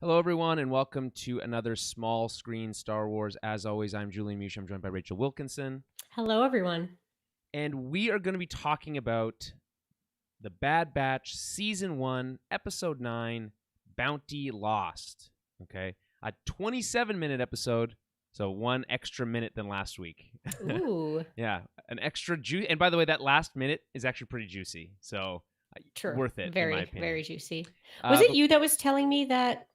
Hello, everyone, and welcome to another small screen Star Wars. As always, I'm Julian. I'm joined by Rachel Wilkinson. Hello, everyone. And we are going to be talking about The Bad Batch, Season 1, Episode 9, Bounty Lost. Okay? A 27-minute episode, so one extra minute than last week. Ooh. Yeah, an extra juice. And by the way, that last minute is actually pretty juicy, so True. worth it, Very, in my opinion. very juicy. Was it you that was telling me that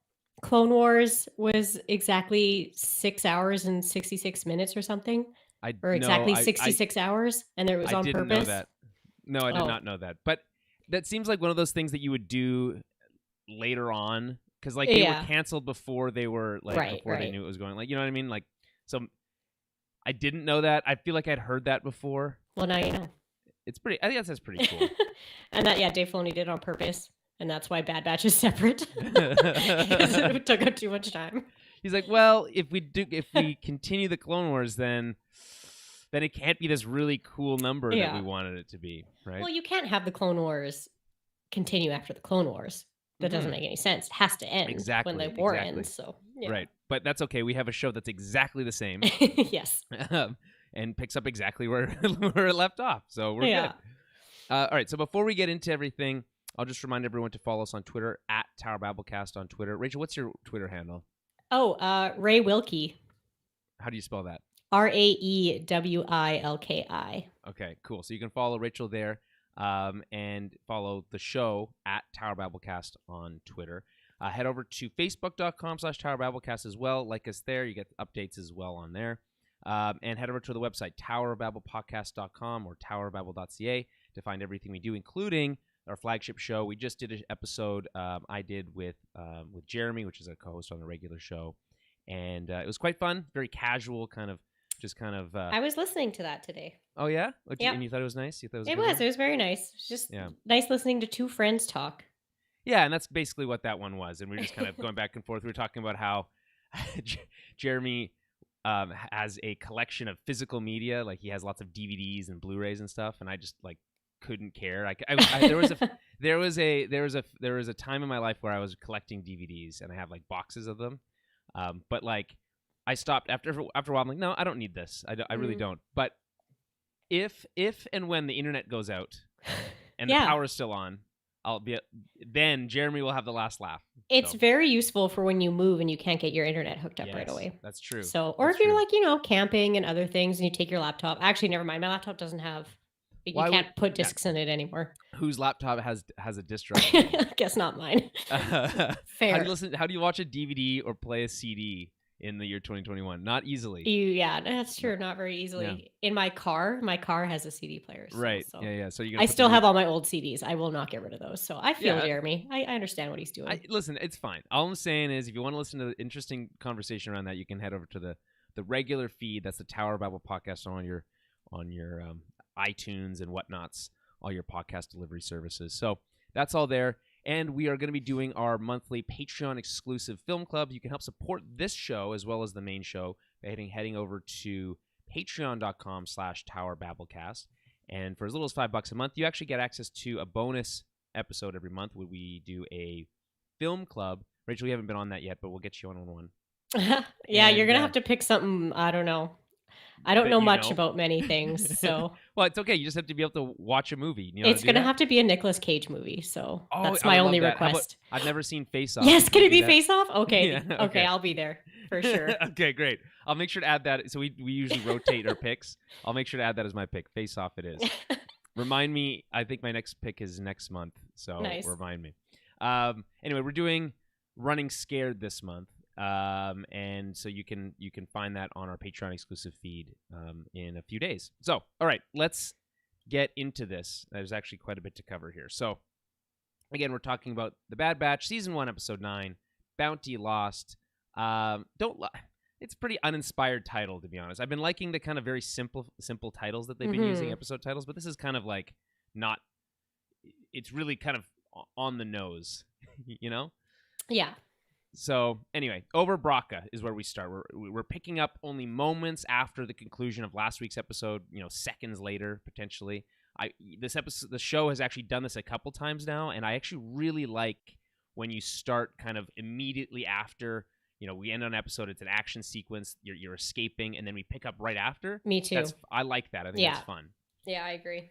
Clone Wars was exactly 6 hours and 66 minutes or something? Or exactly 66 hours? And it was on purpose? I didn't know that. No, I did not know that. But that seems like one of those things that you would do later on. Because, like, they were canceled before they were, like, they knew it was going. Like, you know what I mean? Like, so I didn't know that. I feel like I'd heard that before. Well, now you know. It's pretty, I think that's pretty cool. And that, Dave Filoni did it on purpose. And that's why Bad Batch is separate. Because it took up too much time. He's like, well, if we continue the Clone Wars, then it can't be this really cool number that we wanted it to be, right? Well, you can't have the Clone Wars continue after the Clone Wars. That doesn't make any sense. It has to end when the war ends. So right, but that's okay. We have a show that's exactly the same. Yes. And picks up exactly where it left off. So we're good. All right, so before we get into everything, I'll just remind everyone to follow us on Twitter, at Tower Babblecast on Twitter. Rachel, what's your Twitter handle? Oh, Ray Wilkie. How do you spell that? RAEWILKI. Okay, cool. So you can follow Rachel there and follow the show at Tower Babblecast on Twitter. Head over to facebook.com/Tower Babblecast as well. Like us there. You get updates as well on there. And head over to the website, towerbabblepodcast.com or towerbabble.ca to find everything we do, including our flagship show. We just did an episode I did with Jeremy, which is a co-host on the regular show. And it was quite fun, very casual, kind of. I was listening to that today. Oh, yeah? And you thought it was nice? You thought it was very nice. It was just nice listening to two friends talk. Yeah, and that's basically what that one was. And we were just kind of going back and forth. We were talking about how Jeremy has a collection of physical media. Like, he has lots of DVDs and Blu-rays and stuff, and I just, like, couldn't care. There was a time in my life where I was collecting DVDs, and I have, like, boxes of them. But, like, I stopped after a while. I'm like, no, I don't need this. I really don't. But if and when the internet goes out and the power is still on, then Jeremy will have the last laugh. It's very useful for when you move and you can't get your internet hooked up right away. That's true. So, or if you're like, camping and other things, and you take your laptop. Actually, never mind. My laptop doesn't have. You can't put discs in it anymore. Whose laptop has a disc drive? I guess not mine. Fair. How do you watch a DVD or play a CD in the year 2021? Not easily. Yeah, that's true. Not very easily. Yeah. In my car has a CD player. Right. So. Yeah. So I still have all my old CDs. I will not get rid of those. So I feel Jeremy. I understand what he's doing. Listen, it's fine. All I'm saying is, if you want to listen to the interesting conversation around that, you can head over to the regular feed. That's the Tower Babble podcast on your iTunes and whatnots, all your podcast delivery services. So that's all there. And we are going to be doing our monthly Patreon exclusive film club. You can help support this show as well as the main show by heading over to patreon.com/towerbabblecast. And for as little as $5 a month, you actually get access to a bonus episode every month where we do a film club. Rachel, we haven't been on that yet, but we'll get you on one. Yeah, you're going to have to pick something, I don't know. I don't know much about many things, so. Well, it's okay. You just have to be able to watch a movie. It's going to have to be a Nicolas Cage movie, so that's my only request. I've never seen Face Off. Yes, can it be Face Off? Okay. Yeah, okay, I'll be there for sure. Okay, great. I'll make sure to add that. So we usually rotate our picks. I'll make sure to add that as my pick. Face Off it is. Remind me, I think my next pick is next month, so nice. Remind me. Anyway, we're doing Running Scared this month. And so you can find that on our Patreon exclusive feed in a few days. So, all right, let's get into this. There's actually quite a bit to cover here. So, again, we're talking about The Bad Batch, Season 1, Episode 9, Bounty Lost. It's a pretty uninspired title, to be honest. I've been liking the kind of very simple titles that they've been using, episode titles, but this is kind of like not. It's really kind of on the nose, you know? Yeah. So anyway, over Braca is where we start. We're picking up only moments after the conclusion of last week's episode. Seconds later potentially. The show has actually done this a couple times now, and I actually really like when you start kind of immediately after, we end on an episode, it's an action sequence, you're escaping, and then we pick up right after. Me too. I like that. I think that's fun. Yeah, I agree.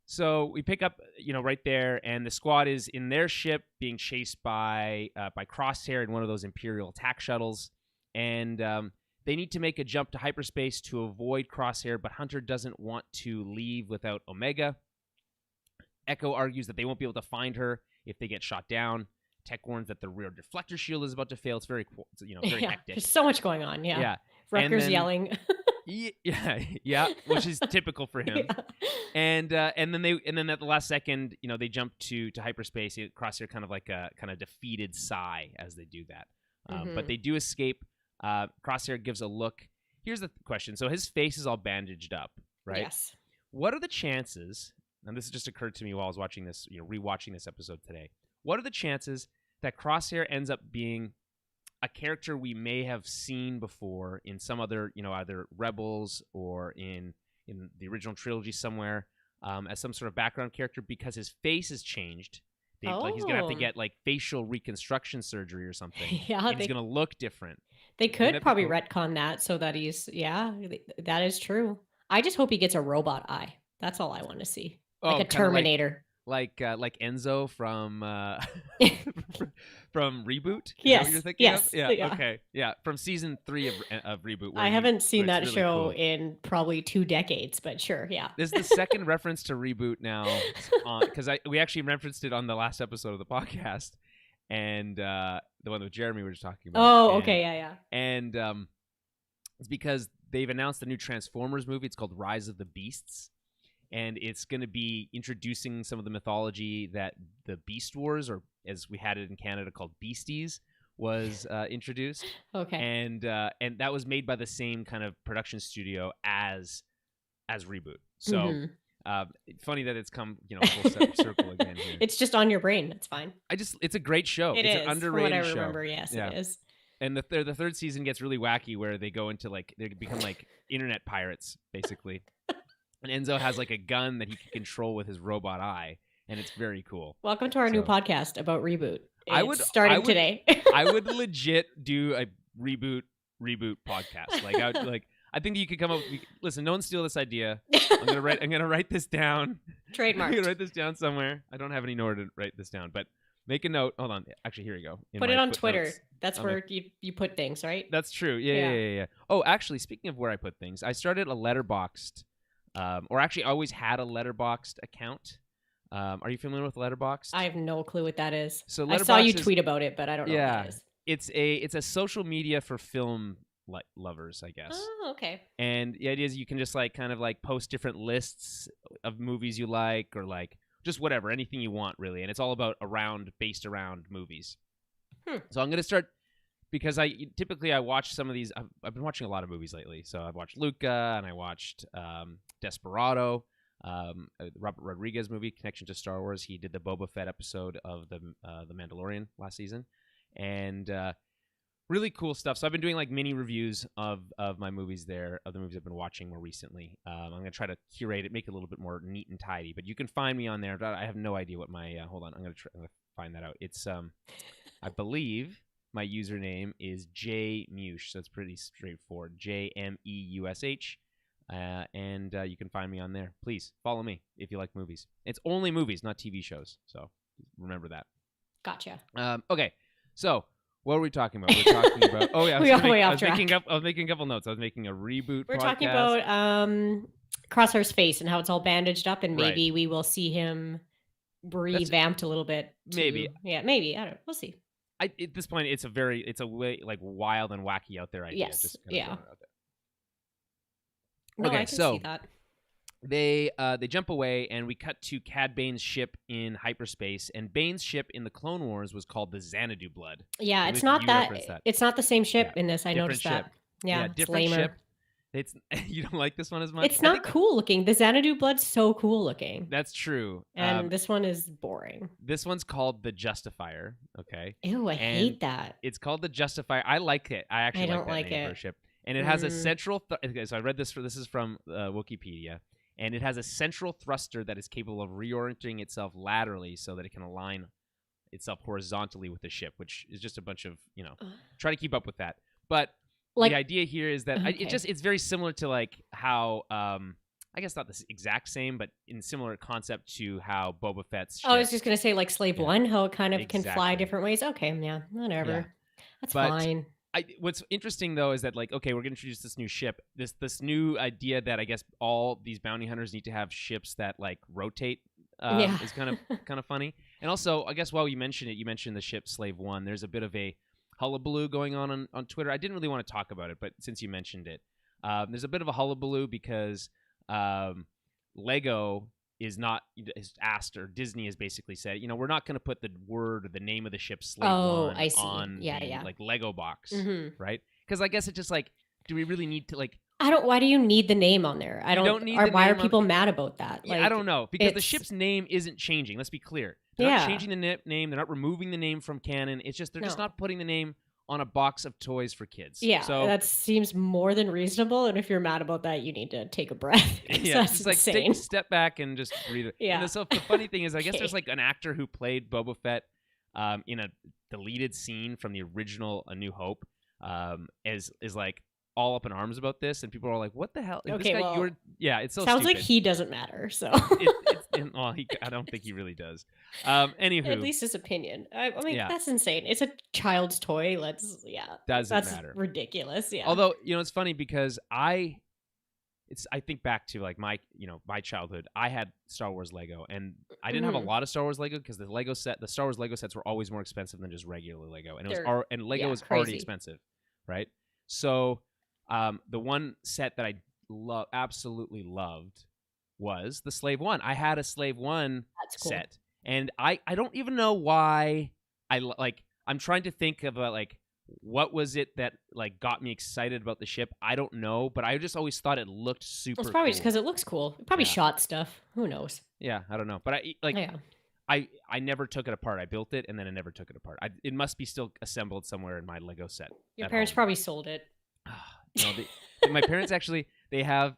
So we pick up, right there, and the squad is in their ship being chased by Crosshair in one of those Imperial attack shuttles, and they need to make a jump to hyperspace to avoid Crosshair, but Hunter doesn't want to leave without Omega. Echo argues that they won't be able to find her if they get shot down. Tech warns that the rear deflector shield is about to fail. It's very hectic. There's so much going on. Yeah. Rutger's yelling. yeah, which is typical for him. Yeah. And then at the last second, they jump to hyperspace. Crosshair kind of like a kind of defeated sigh as they do that. But they do escape. Crosshair gives a look. Here's the question. So his face is all bandaged up, right? Yes. What are the chances? And this just occurred to me while I was watching this, rewatching this episode today. What are the chances that Crosshair ends up being a character we may have seen before in some other, either Rebels or in the original trilogy somewhere, as some sort of background character because his face has changed? Like he's gonna have to get like facial reconstruction surgery or something. Yeah, and he's gonna look different. They could probably retcon that so that that is true. I just hope he gets a robot eye. That's all I want to see, like a Terminator. Like Enzo from from Reboot? Is yes. That what you're thinking of? Yeah. Okay. Yeah. From season 3 of Reboot. I haven't seen that really show in probably 2 decades, but sure. Yeah. This is the second reference to Reboot now, because we actually referenced it on the last episode of the podcast, and the one with Jeremy we were just talking about. Oh, okay. Yeah. And it's because they've announced a new Transformers movie. It's called Rise of the Beasts. And it's going to be introducing some of the mythology that the Beast Wars, or as we had it in Canada called Beasties, was introduced. Okay. And that was made by the same kind of production studio as Reboot. So funny that it's come full circle again here. It's just on your brain. It's fine. It's a great show. It's an underrated from what I show. remember, yes, it is. And the third season gets really wacky where they go into they become like internet pirates basically. And Enzo has like a gun that he can control with his robot eye, and it's very cool. Welcome to our new podcast about Reboot. It's starting today. I would legit do a reboot podcast. I think you could come up. Listen, no one steal this idea. I'm gonna write this down. Trademark. I'm gonna write this down somewhere. I don't have any nowhere to write this down, but make a note. Hold on. Actually, here you go. Put it on Twitter. That's where you put things, right? That's true. Yeah. Oh, actually, speaking of where I put things, I started a Letterboxd. Or actually, I always had a Letterboxd account. Are you familiar with Letterboxd? I have no clue what that is. So I saw you tweet about it, but I don't know what that is. It's a social media for film lovers, I guess. Oh, okay. And the idea is you can just kind of post different lists of movies you like, or just whatever, anything you want, really. And it's all based around movies. So I'm gonna start. Because I typically watch some of these. I've been watching a lot of movies lately. So I've watched Luca, and I watched Desperado, Robert Rodriguez movie, Connection to Star Wars. He did the Boba Fett episode of the Mandalorian last season, and really cool stuff. So I've been doing mini reviews of my movies there, of the movies I've been watching more recently. I'm gonna try to curate it, make it a little bit more neat and tidy. But you can find me on there. I have no idea what my hold on. I'm gonna find that out. It's I believe. My username is jmush, so it's pretty straightforward. JMEUSH, and you can find me on there. Please follow me if you like movies. It's only movies, not TV shows, so remember that. Gotcha. Okay, so what are we talking about? We're talking about. Oh yeah, I was making a couple notes. I was making a reboot. We're talking about Crosshair's face and how it's all bandaged up, and maybe we will see him revamped a little bit. Maybe. Yeah, maybe. I don't know. We'll see. At this point, it's a way wild and wacky out there idea. Yes. Just out there. No, okay, I can see that. They jump away, and we cut to Cad Bane's ship in hyperspace. And Bane's ship in the Clone Wars was called the Xanadu Blood. Yeah, it's not that. It's not the same ship in this. I noticed ship. that. Yeah, different ship. It's you don't like this one as much? It's not cool looking. The Xanadu Blood's so cool looking. That's true. And this one is boring. This one's called the Justifier. Okay. Ew, I hate that. It's called the Justifier. I like it. I actually don't like that name for a ship. And it has a central. Okay, so I read this. This is from Wikipedia, and it has a central thruster that is capable of reorienting itself laterally so that it can align itself horizontally with the ship, which is just a bunch of try to keep up with that. But the idea here is that it's very similar to like how I guess not the exact same, but in similar concept to how Boba Fett's ship. I was just gonna say like Slave One, how it kind of can fly different ways. Okay, yeah, whatever, that's fine. What's interesting though is that like, okay, we're gonna introduce this new ship, this new idea that I guess all these bounty hunters need to have ships that like rotate. Is kind of funny. And also, I guess while you mentioned the ship Slave One. There's a bit of a hullabaloo going on Twitter. I didn't really want to talk about it, but since you mentioned it, there's a bit of a hullabaloo because Lego is asked, or Disney has basically said, we're not going to put the word or the name of the ship Slave One on the like Lego box, right? Because I guess it's just like, do we really need to like? Why do you need the name on there? Why are people mad about that? Like, I don't know, because the ship's name isn't changing. Let's be clear. They're not changing the name. They're not removing the name from canon. It's just they're just not putting the name on a box of toys for kids. Yeah, so that seems more than reasonable. And if you're mad about that, you need to take a breath. Yeah, just like take a step back and just breathe it. Yeah. And so the funny thing is, I guess there's like an actor who played Boba Fett in a deleted scene from the original A New Hope is like all up in arms about this, and people are like, "What the hell?" Okay, this guy, it's so sounds stupid. like he doesn't matter. So I don't think he really does. Anywho, at least his opinion. I mean, that's insane. It's a child's toy. That's matter. Ridiculous. Yeah. Although it's funny because I think back to like my childhood. I had Star Wars Lego, and I didn't have a lot of Star Wars Lego because the Star Wars Lego sets were always more expensive than just regular Lego, and Lego was already expensive, right? So. The one set that I absolutely loved was the Slave One. I had a Slave One set, and I don't even know why I'm trying to think of like what was it that like got me excited about the ship. I don't know, but I just always thought it looked super. It's probably cool. just because it looks cool. It probably shot stuff. Who knows? Yeah, I don't know, but I never took it apart. I built it and then I never took it apart. It must be still assembled somewhere in my Lego set. Your parents probably sold it. No, my parents actually their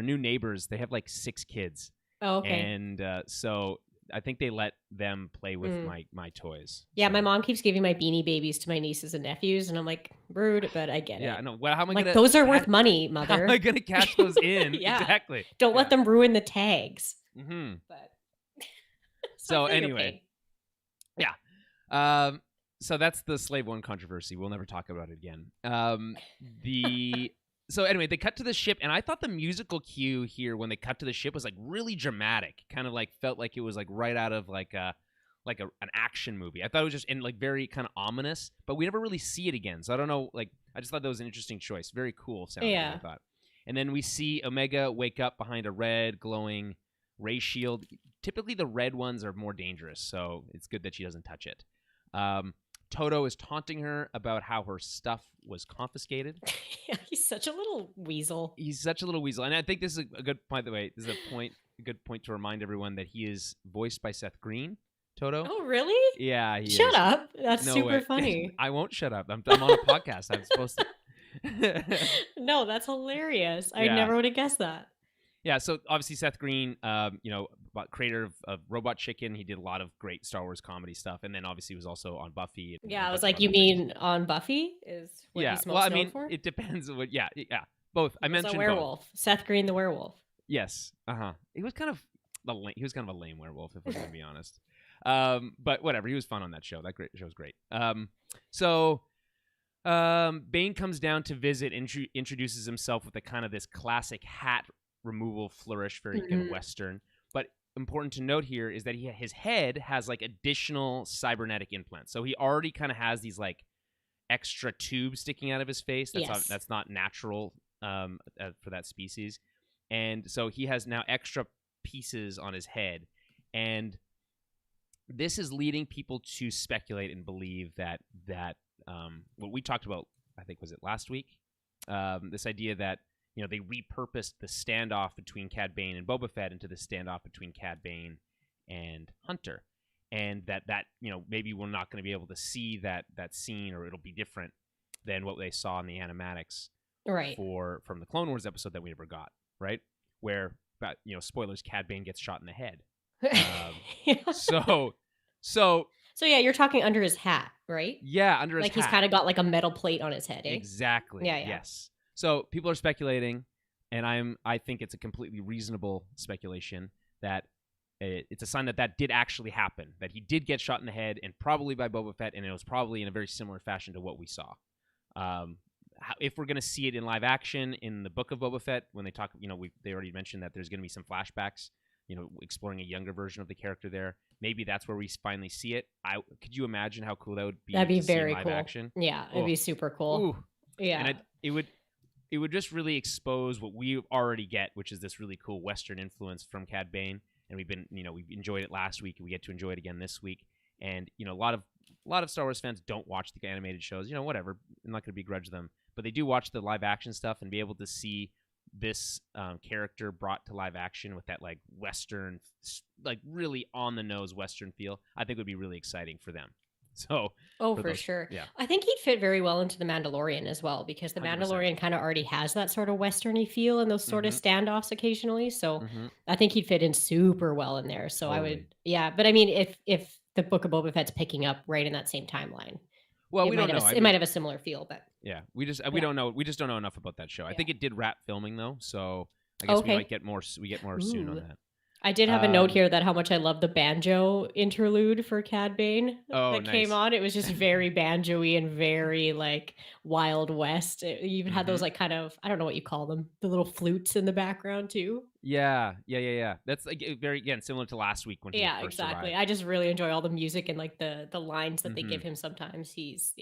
new neighbors. They have like 6 kids. Oh, okay. And so I think they let them play with my toys. Yeah, my mom keeps giving my Beanie Babies to my nieces and nephews, and I'm like, rude, but I get it. Yeah, no. Well, how am I gonna? Those are worth money, mother. How am I gonna cash those in? Yeah. Exactly. Don't let them ruin the tags. Mm-hmm. But so anyway, So that's the Slave One controversy. We'll never talk about it again. So anyway, they cut to the ship, and I thought the musical cue here when they cut to the ship was like really dramatic. Kind of like felt like it was like right out of like an action movie. I thought it was just like very kind of ominous, but we never really see it again. So I don't know. Like I just thought that was an interesting choice. Very cool sounding. I thought. And then we see Omega wake up behind a red glowing ray shield. Typically, the red ones are more dangerous, so it's good that she doesn't touch it. Toto is taunting her about how her stuff was confiscated. Yeah, he's such a little weasel. And I think this is a good, by the way, this is a good point to remind everyone that he is voiced by Seth Green, Toto. Oh, really? Yeah, he Shut is. up. That's super funny. I won't shut up. I'm on a podcast. I'm supposed to. No, that's hilarious. I never would have guessed that. Yeah, so obviously Seth Green, creator of Robot Chicken, he did a lot of great Star Wars comedy stuff, and then obviously was also on Buffy. I was like, you mean on Buffy is what he's most known for? It depends. Both. I mentioned a werewolf. Both. Seth Green, the werewolf. Yes. He was kind of a lame werewolf, if we're going to be honest. But whatever. He was fun on that show. That show was great. Bane comes down to visit, introduces himself with a kind of this classic hat removal flourish, very kind of Western. But important to note here is that his head has like additional cybernetic implants. So he already kind of has these like extra tubes sticking out of his face. That's not natural for that species. And so he has now extra pieces on his head. And this is leading people to speculate and believe that what we talked about, I think, was it last week? This idea that they repurposed the standoff between Cad Bane and Boba Fett into the standoff between Cad Bane and Hunter, and that maybe we're not going to be able to see that scene, or it'll be different than what they saw in the animatics, right? From the Clone Wars episode that we never got, right? Where, spoilers, Cad Bane gets shot in the head. So yeah, you're talking under his hat, right? Yeah, under his hat. Like he's kind of got like a metal plate on his head, eh? Exactly. Yeah. Yes. So people are speculating, and I think it's a completely reasonable speculation that it's a sign that did actually happen, that he did get shot in the head, and probably by Boba Fett, and it was probably in a very similar fashion to what we saw. If we're going to see it in live action in the Book of Boba Fett, when they talk, they already mentioned that there's going to be some flashbacks, exploring a younger version of the character there. Maybe that's where we finally see it. Could you imagine how cool that would be? That'd be very live cool. Action? Yeah, it'd be super cool. Ooh. Yeah, and it would just really expose what we already get, which is this really cool Western influence from Cad Bane. And we've enjoyed it last week, and we get to enjoy it again this week. And a lot of Star Wars fans don't watch the animated shows. Whatever, I'm not going to begrudge them, but they do watch the live action stuff, and be able to see this character brought to live action with that like Western, like really on the nose Western feel, I think would be really exciting for them. So, for sure. Yeah. I think he'd fit very well into The Mandalorian as well, because The 100%. Mandalorian kind of already has that sort of Western-y feel and those sort of standoffs occasionally. So I think he'd fit in super well in there. So totally. But I mean, if the Book of Boba Fett's picking up right in that same timeline, well, we don't know. It might have a similar feel, but yeah, we don't know. We just don't know enough about that show. I think it did wrap filming though, so I guess we might get more. We get more soon on that. I did have a note here that how much I love the banjo interlude for Cad Bane that came on. It was just very banjo-y and very like Wild West. You even had those like kind of, I don't know what you call them, the little flutes in the background too. Yeah. That's like very, again, similar to last week when he first exactly. arrived. I just really enjoy all the music and like the lines that they give him sometimes. He's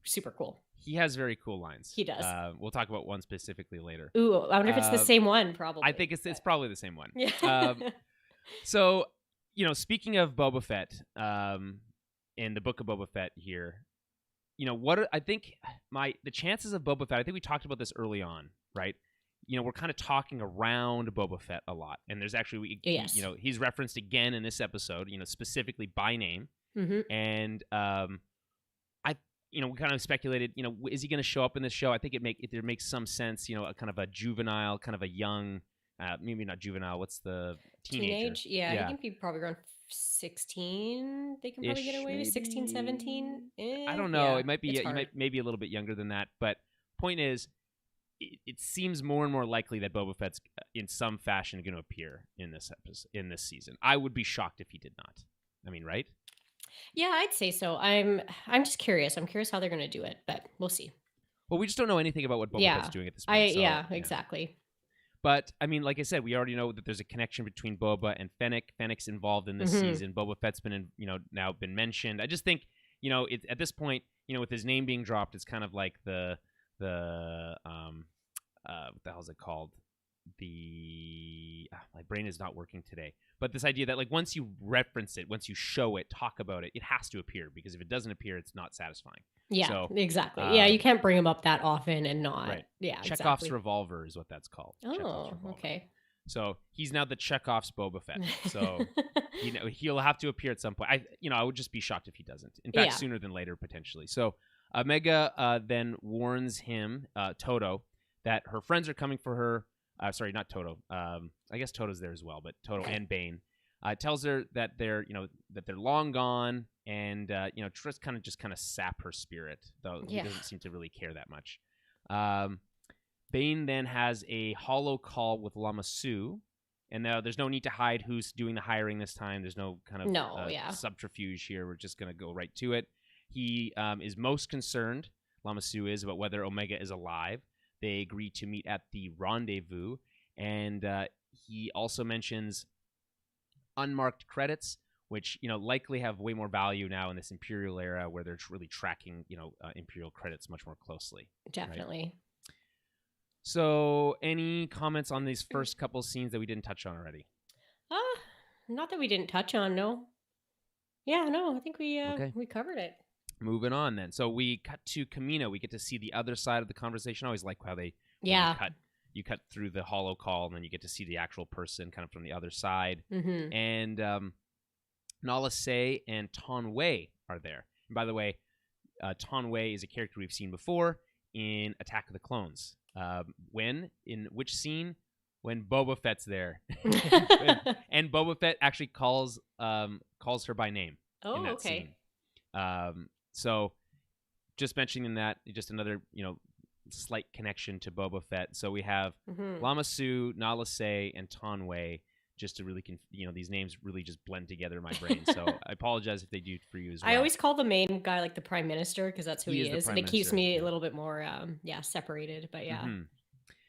super cool. He has very cool lines. He does. We'll talk about one specifically later. Ooh, I wonder if it's the same one, probably. I think it's probably the same one. Yeah. So, speaking of Boba Fett, in the Book of Boba Fett here, I think the chances of Boba Fett, I think we talked about this early on, right? We're kind of talking around Boba Fett a lot. And there's actually, he's referenced again in this episode, specifically by name. And, we kind of speculated, is he going to show up in this show? I think it makes some sense, a kind of a juvenile, kind of a young, maybe not juvenile. What's the teenager? Yeah, he can be probably around 16. They can probably get away with 16, 17. I don't know. It might be maybe a little bit younger than that. But point is, it seems more and more likely that Boba Fett's in some fashion going to appear in this episode, in this season. I would be shocked if he did not. I mean, right? Yeah, I'd say so. I'm just curious. I'm curious how they're going to do it, but we'll see. Well, we just don't know anything about what Boba Fett's doing at this point. Exactly. But, I mean, like I said, we already know that there's a connection between Boba and Fennec. Fennec's involved in this season. Boba Fett's been, now been mentioned. I just think, at this point, with his name being dropped, it's kind of like the what the hell is it called? My brain is not working today. But this idea that like once you reference it, once you show it, talk about it, it has to appear, because if it doesn't appear, it's not satisfying. Yeah, exactly. You can't bring him up that often and not. Right. Yeah, Chekhov's revolver is what that's called. Oh, okay. So he's now the Chekhov's Boba Fett. So he'll have to appear at some point. I would just be shocked if he doesn't. In fact, sooner than later potentially. So Omega then warns him, Toto, that her friends are coming for her. Sorry, not Toto. I guess Toto's there as well, but Toto and Bane tells her that they're long gone, and just kind of sap her spirit, though he doesn't seem to really care that much. Bane then has a holo call with Lama Su, and there's no need to hide who's doing the hiring this time. There's no kind of subterfuge here. We're just going to go right to it. He is most concerned, Lama Su is, about whether Omega is alive. They agree to meet at the rendezvous, and he also mentions unmarked credits, which likely have way more value now in this Imperial era, where they're really tracking Imperial credits much more closely. Definitely. Right? So, any comments on these first couple scenes that we didn't touch on already? Not that we didn't touch on. No. Yeah, no. I think we covered it. Moving on then. So we cut to Kamino. We get to see the other side of the conversation. I always like how they you cut through the holo call, and then you get to see the actual person kind of from the other side. And Nala Se and Ton Wei are there. And by the way, Ton Wei is a character we've seen before in Attack of the Clones. In which scene? When Boba Fett's there. And Boba Fett actually calls her by name. in Oh, that okay. scene. So just mentioning that, just another, slight connection to Boba Fett. So we have Lama Su, Nala Se, and Tonway. Just to really, these names really just blend together in my brain. So I apologize if they do for you as well. I always call the main guy like the Prime Minister because that's who he is, and it keeps me a little bit more, separated. But yeah.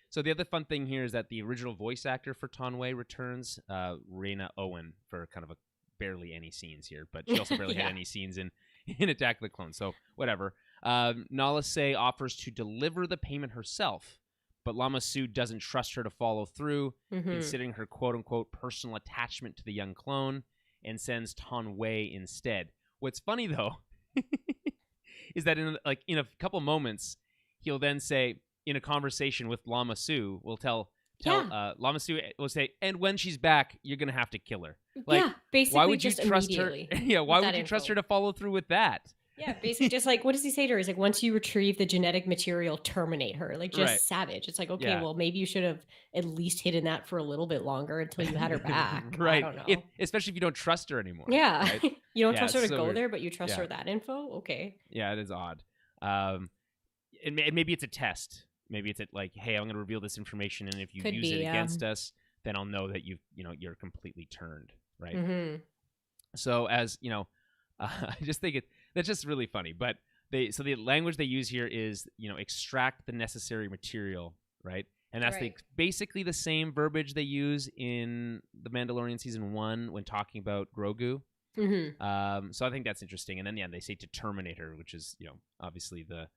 So the other fun thing here is that the original voice actor for Tonway returns, Raina Owen, for kind of barely any scenes here, but she also barely had any scenes in Attack of the Clones. So whatever. Nala Se offers to deliver the payment herself, but Lama Su doesn't trust her to follow through, considering her quote-unquote personal attachment to the young clone, and sends Tonway instead. What's funny, though, is that in a couple moments, he'll then say, in a conversation with Lama Su, Lama Su will say, and when she's back, you're going to have to kill her. Basically, why would you trust her? Yeah, why would you trust her to follow through with that? Yeah, basically just what does he say to her? He's like, once you retrieve the genetic material, terminate her. Savage. It's like, okay, well, maybe you should have at least hidden that for a little bit longer until you had her back. Right. I don't know. Especially if you don't trust her anymore. Yeah. Right? You don't trust her to go there, but you trust her that info? Okay. Yeah, it is odd. And maybe it's a test. Maybe it's hey, I'm going to reveal this information, and if you use it against us, then I'll know that you're completely turned, right? So as I just think that's just really funny. But the language they use here is extract the necessary material, right? And that's basically the same verbiage they use in The Mandalorian season 1 when talking about Grogu. So I think that's interesting. And then they say to terminate her, which is obviously the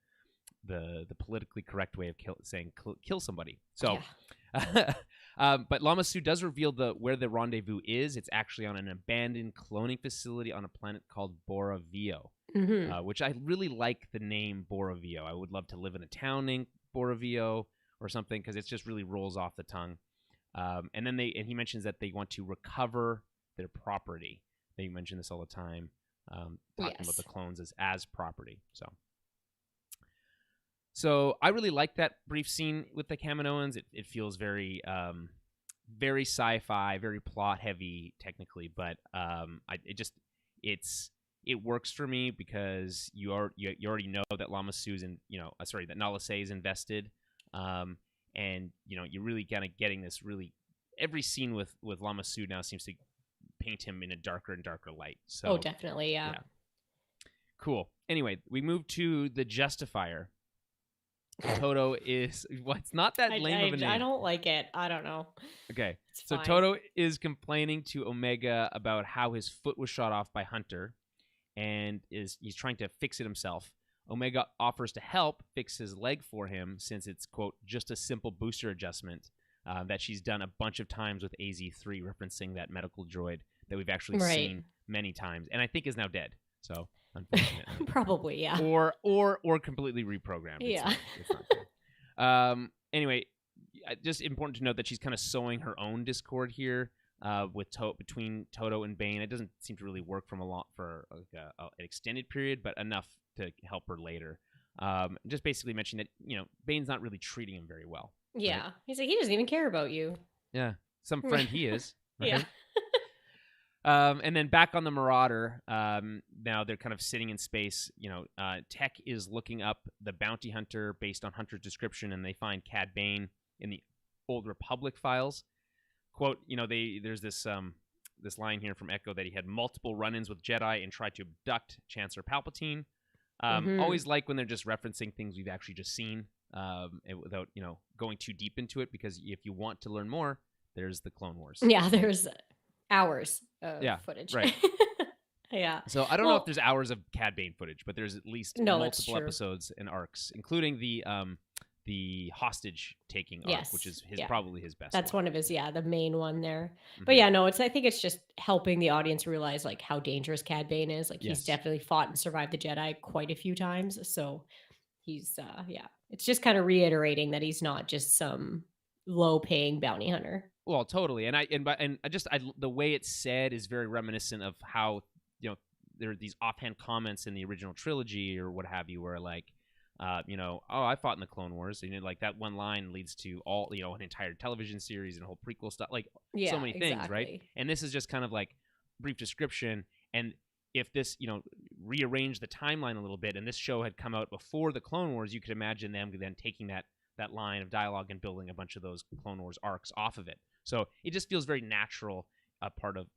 politically correct way of saying kill somebody. So, but Lama Su does reveal where the rendezvous is. It's actually on an abandoned cloning facility on a planet called Boravio, which I really like the name Boravio. I would love to live in a town named Boravio or something because it just really rolls off the tongue. And then he mentions that they want to recover their property. They mention this all the time, talking about the clones as property. So I really like that brief scene with the Kaminoans. It feels very very sci-fi, very plot heavy technically, but it works for me because you already know that Lama Su's that Nala Se is invested, and you're really kind of getting this really every scene with Lama Su now seems to paint him in a darker and darker light. So definitely, yeah. Cool. Anyway, we move to the Justifier. Toto is it's not that lame of a name. I don't like it. I don't know. Okay. So Toto is complaining to Omega about how his foot was shot off by Hunter and he's trying to fix it himself. Omega offers to help fix his leg for him since it's, quote, just a simple booster adjustment that she's done a bunch of times with AZ3, referencing that medical droid that we've actually seen many times and I think is now dead. So unfortunately. Probably, yeah. Or completely reprogrammed. Yeah. It's not good. Anyway, just important to note that she's kind of sowing her own discord here between Toto and Bane. It doesn't seem to really work for an extended period, but enough to help her later. Just basically mention that Bane's not really treating him very well. Yeah, right? He's like, he doesn't even care about you. Yeah, some friend he is. Right? Yeah. And then back on the Marauder, now they're kind of sitting in space. Tech is looking up the bounty hunter based on Hunter's description, and they find Cad Bane in the Old Republic files. Quote, there's this line here from Echo that he had multiple run-ins with Jedi and tried to abduct Chancellor Palpatine. Always like when they're just referencing things we've actually just seen without, going too deep into it, because if you want to learn more, there's the Clone Wars. Yeah, there's hours of footage. Right. Yeah. So I don't know if there's hours of Cad Bane footage, but there's at least multiple episodes and arcs, including the hostage taking arc, which is probably his best. That's one of his, the main one there. Mm-hmm. But I think it's just helping the audience realize how dangerous Cad Bane is. He's definitely fought and survived the Jedi quite a few times. So he's it's just kind of reiterating that he's not just some low paying bounty hunter. Well, totally. And the way it's said is very reminiscent of how, there are these offhand comments in the original trilogy or what have you, where I fought in the Clone Wars, and that one line leads to all, an entire television series and a whole prequel stuff, so many things, right? And this is just kind of brief description, and if this, rearranged the timeline a little bit, and this show had come out before the Clone Wars, you could imagine them then taking that line of dialogue and building a bunch of those Clone Wars arcs off of it. So it just feels very natural. A part of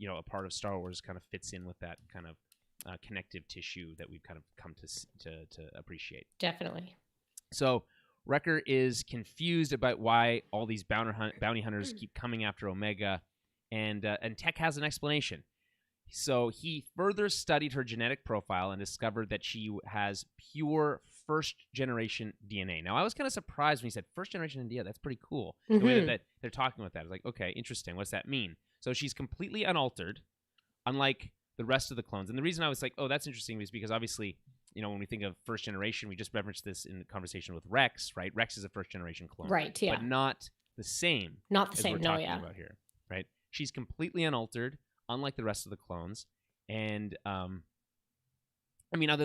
Star Wars kind of fits in with that kind of connective tissue that we've kind of come to appreciate. Definitely. So Wrecker is confused about why all these bounty hunters keep coming after Omega, and Tech has an explanation. So he further studied her genetic profile and discovered that she has pure first-generation DNA. Now, I was kind of surprised when he said first-generation DNA. That's pretty cool. The way that they're talking about that. I was like, okay, interesting. What's that mean? So she's completely unaltered, unlike the rest of the clones. And the reason I was like, oh, that's interesting is because obviously, when we think of first generation, we just referenced this in conversation with Rex, right? Rex is a first-generation clone. Right, yeah. But not the same. Not the as same, we're talking about here, right? She's completely unaltered, unlike the rest of the clones. And, other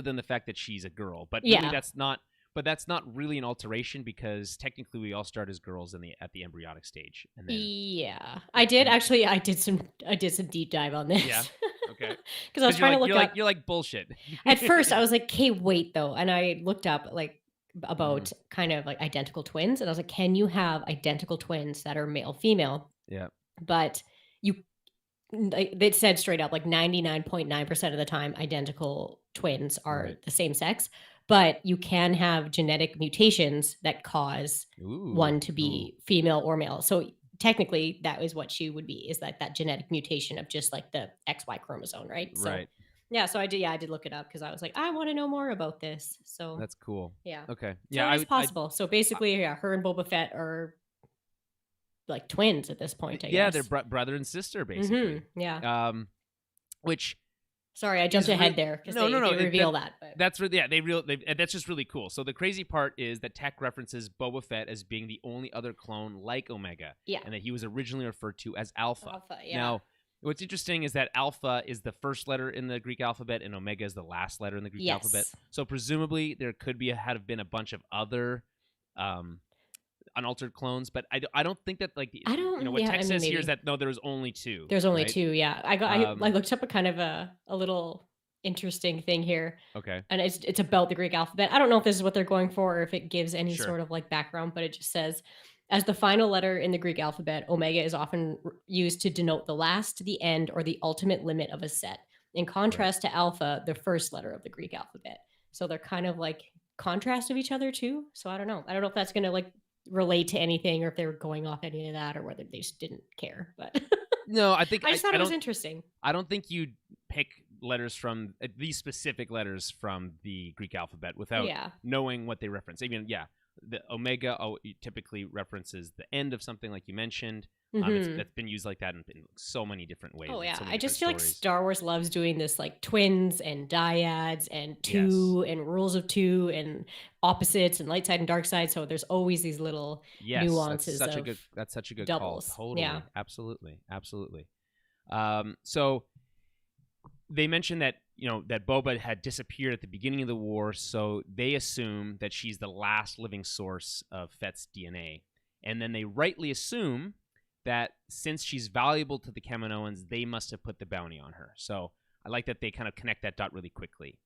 than the fact that she's a girl. But really that's not really an alteration, because technically we all start as girls at the embryonic stage. And then, I did some deep dive on this. Yeah. Okay. Because I was trying to look up. You're like bullshit. At first, I was like, "Okay, wait though," and I looked up about kind of like identical twins, and I was like, "Can you have identical twins that are male female?" Yeah. But they said straight up, like 99.9% of the time, identical twins are the same sex. But you can have genetic mutations that cause one to be female or male. So technically, that is what she would be, is that genetic mutation of just like the XY chromosome, right? So, yeah, so I did look it up because I was like, I want to know more about this. So that's cool. Yeah. Okay. Yeah, it's possible. So basically, her and Boba Fett are like twins at this point, I guess. Yeah, they're brother and sister, basically. Yeah. Which... Sorry, I jumped ahead there because they reveal that. But. That's that's just really cool. So the crazy part is that Tech references Boba Fett as being the only other clone like Omega, and that he was originally referred to as Alpha. Now, what's interesting is that Alpha is the first letter in the Greek alphabet, and Omega is the last letter in the Greek alphabet. So presumably there could have been a bunch of other unaltered clones, but I don't think that what Tech says here is that no, there's only two. There's only two. Yeah, I looked up a kind of a little interesting thing here. Okay, and it's about the Greek alphabet. I don't know if this is what they're going for or if it gives any sort of like background, but it just says, as the final letter in the Greek alphabet, Omega is often used to denote the last, the end, or the ultimate limit of a set. In contrast to Alpha, the first letter of the Greek alphabet. So they're kind of like contrast of each other too. So I don't know if that's gonna like relate to anything, or if they were going off any of that, or whether they just didn't care. But no, I think I just thought it was interesting. I don't think you'd pick letters from these specific letters from the Greek alphabet without knowing what they reference. I mean, the Omega typically references the end of something, like you mentioned. That's been used like that in so many different ways. Oh yeah, so I just feel like Star Wars loves doing this, like twins and dyads and two and rules of two and opposites and light side and dark side. So there's always these little nuances. That's such a good doubles. Call. Totally, absolutely. So they mentioned that that Boba had disappeared at the beginning of the war, so they assume that she's the last living source of Fett's DNA, and then they rightly assume that since she's valuable to the Kaminoans, they must have put the bounty on her. So I like that they kind of connect that dot really quickly.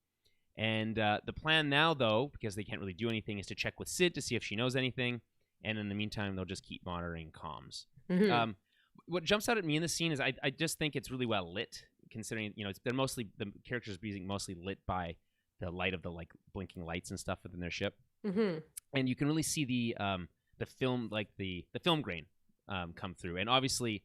And the plan now, though, because they can't really do anything, is to check with Sid to see if she knows anything. And in the meantime, they'll just keep monitoring comms. What jumps out at me in this scene is I just think it's really well lit, considering they're mostly, the characters are being mostly lit by the light of the like blinking lights and stuff within their ship. And you can really see the film, like the film grain come through, and obviously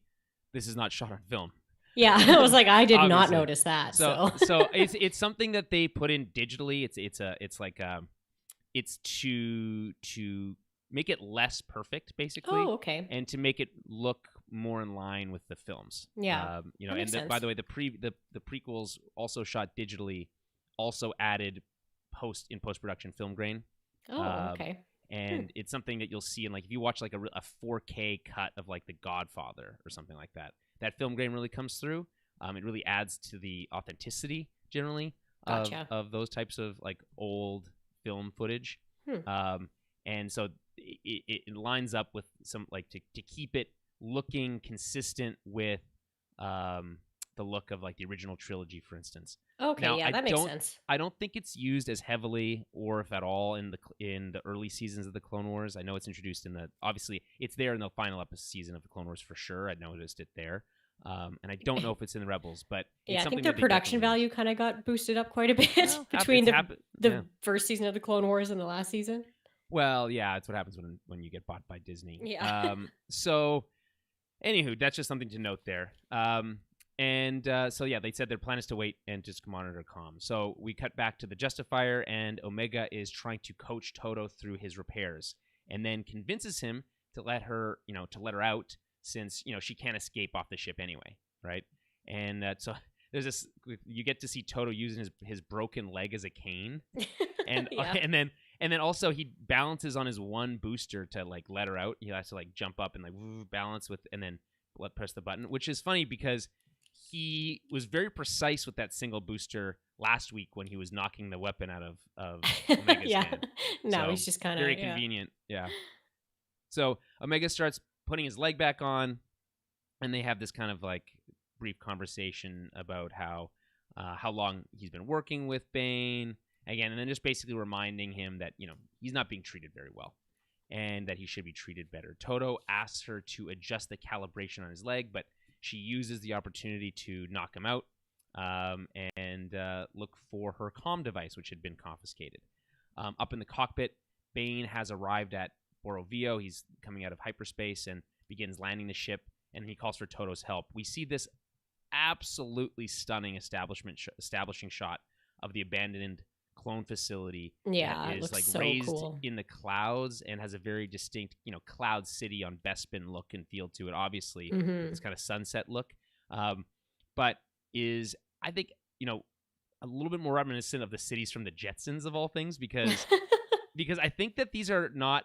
this is not shot on film. Yeah, I was like, I did not notice that. So it's something that they put in digitally. It's to make it less perfect, basically. Oh, okay. And to make it look more in line with the films. Yeah, by the way, the prequels also shot digitally, also added post-production film grain. Oh, okay. And it's something that you'll see in, like, if you watch like a 4K cut of like The Godfather or something like that, that film grain really comes through. It really adds to the authenticity generally of those types of like old film footage. And so it lines up with some, like, to keep it looking consistent with the the look of like the original trilogy, for instance. Okay, now, yeah, that makes sense. I don't think it's used as heavily or if at all in the early seasons of the Clone Wars. I know it's introduced in obviously it's there in the final season of the Clone Wars for sure. I noticed it there. And I don't know if it's in the Rebels, but yeah, I think their production value kind of got boosted up quite a bit between the first season of the Clone Wars and the last season. Well, yeah, that's what happens when you get bought by Disney. Yeah. So, anywho, that's just something to note there. So yeah, they said their plan is to wait and just monitor comms. So we cut back to the Justifier, and Omega is trying to coach Todo through his repairs, and then convinces him to let her out, since she can't escape off the ship anyway, right? And so there's this. You get to see Todo using his broken leg as a cane, and Yeah. and then also he balances on his one booster to like let her out. He has to like jump up and like balance with, and then press the button, which is funny because he was very precise with that single booster last week when he was knocking the weapon out of Omega's hand. No, so, he's just kind of very convenient. Yeah. So Omega starts putting his leg back on, and they have this kind of like brief conversation about how long he's been working with Bane again, and then just basically reminding him that he's not being treated very well, and that he should be treated better. Todo asks her to adjust the calibration on his leg, but she uses the opportunity to knock him out and look for her comm device, which had been confiscated. Up in the cockpit, Bane has arrived at Borovio. He's coming out of hyperspace and begins landing the ship, and he calls for Todo's help. We see this absolutely stunning establishing shot of the abandoned clone facility. Yeah, that it looks like so raised cool in the clouds and has a very distinct, Cloud City on Bespin look and feel to it. Obviously, it's kind of sunset look, but is, I think, a little bit more reminiscent of the cities from the Jetsons of all things, because because I think that these are not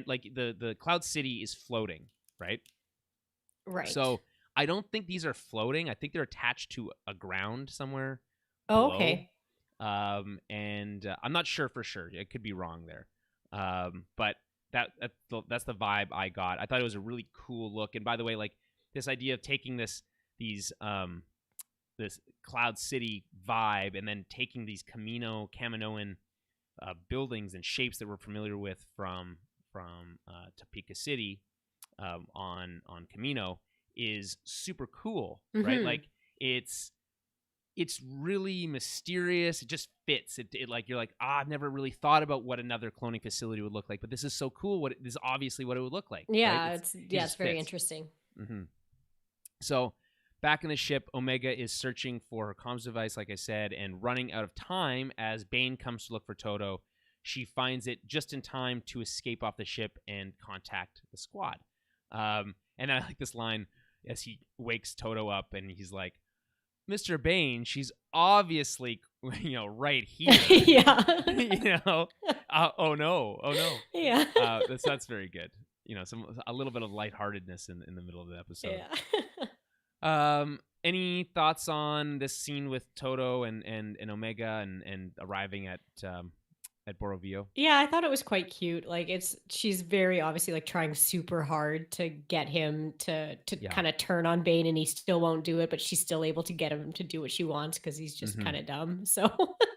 like the Cloud City is floating, right? Right. So I don't think these are floating. I think they're attached to a ground somewhere. Oh, okay. And I'm not sure for sure. I could be wrong there. But that's the vibe I got. I thought it was a really cool look. And by the way, like this idea of taking this Cloud City vibe and then taking these Kaminoan buildings and shapes that we're familiar with from Topeka City on Kamino is super cool, right? Like it's really mysterious. It just fits. It like you're like, I've never really thought about what another cloning facility would look like, but this is so cool. This is obviously what it would look like. Yeah, right? it's very interesting. Mm-hmm. So back in the ship, Omega is searching for her comms device, like I said, and running out of time as Bane comes to look for Todo. She finds it just in time to escape off the ship and contact the squad. And I like this line as he wakes Todo up, and he's like, Mr. Bane, she's obviously, right here. Yeah. Oh no. Yeah. That's very good. A little bit of lightheartedness in the middle of the episode. Yeah. Any thoughts on this scene with Todo and Omega and arriving at Borovio? Yeah, I thought it was quite cute. Like she's very obviously like trying super hard to get him to kind of turn on Bane, and he still won't do it, but she's still able to get him to do what she wants because he's just kind of dumb. So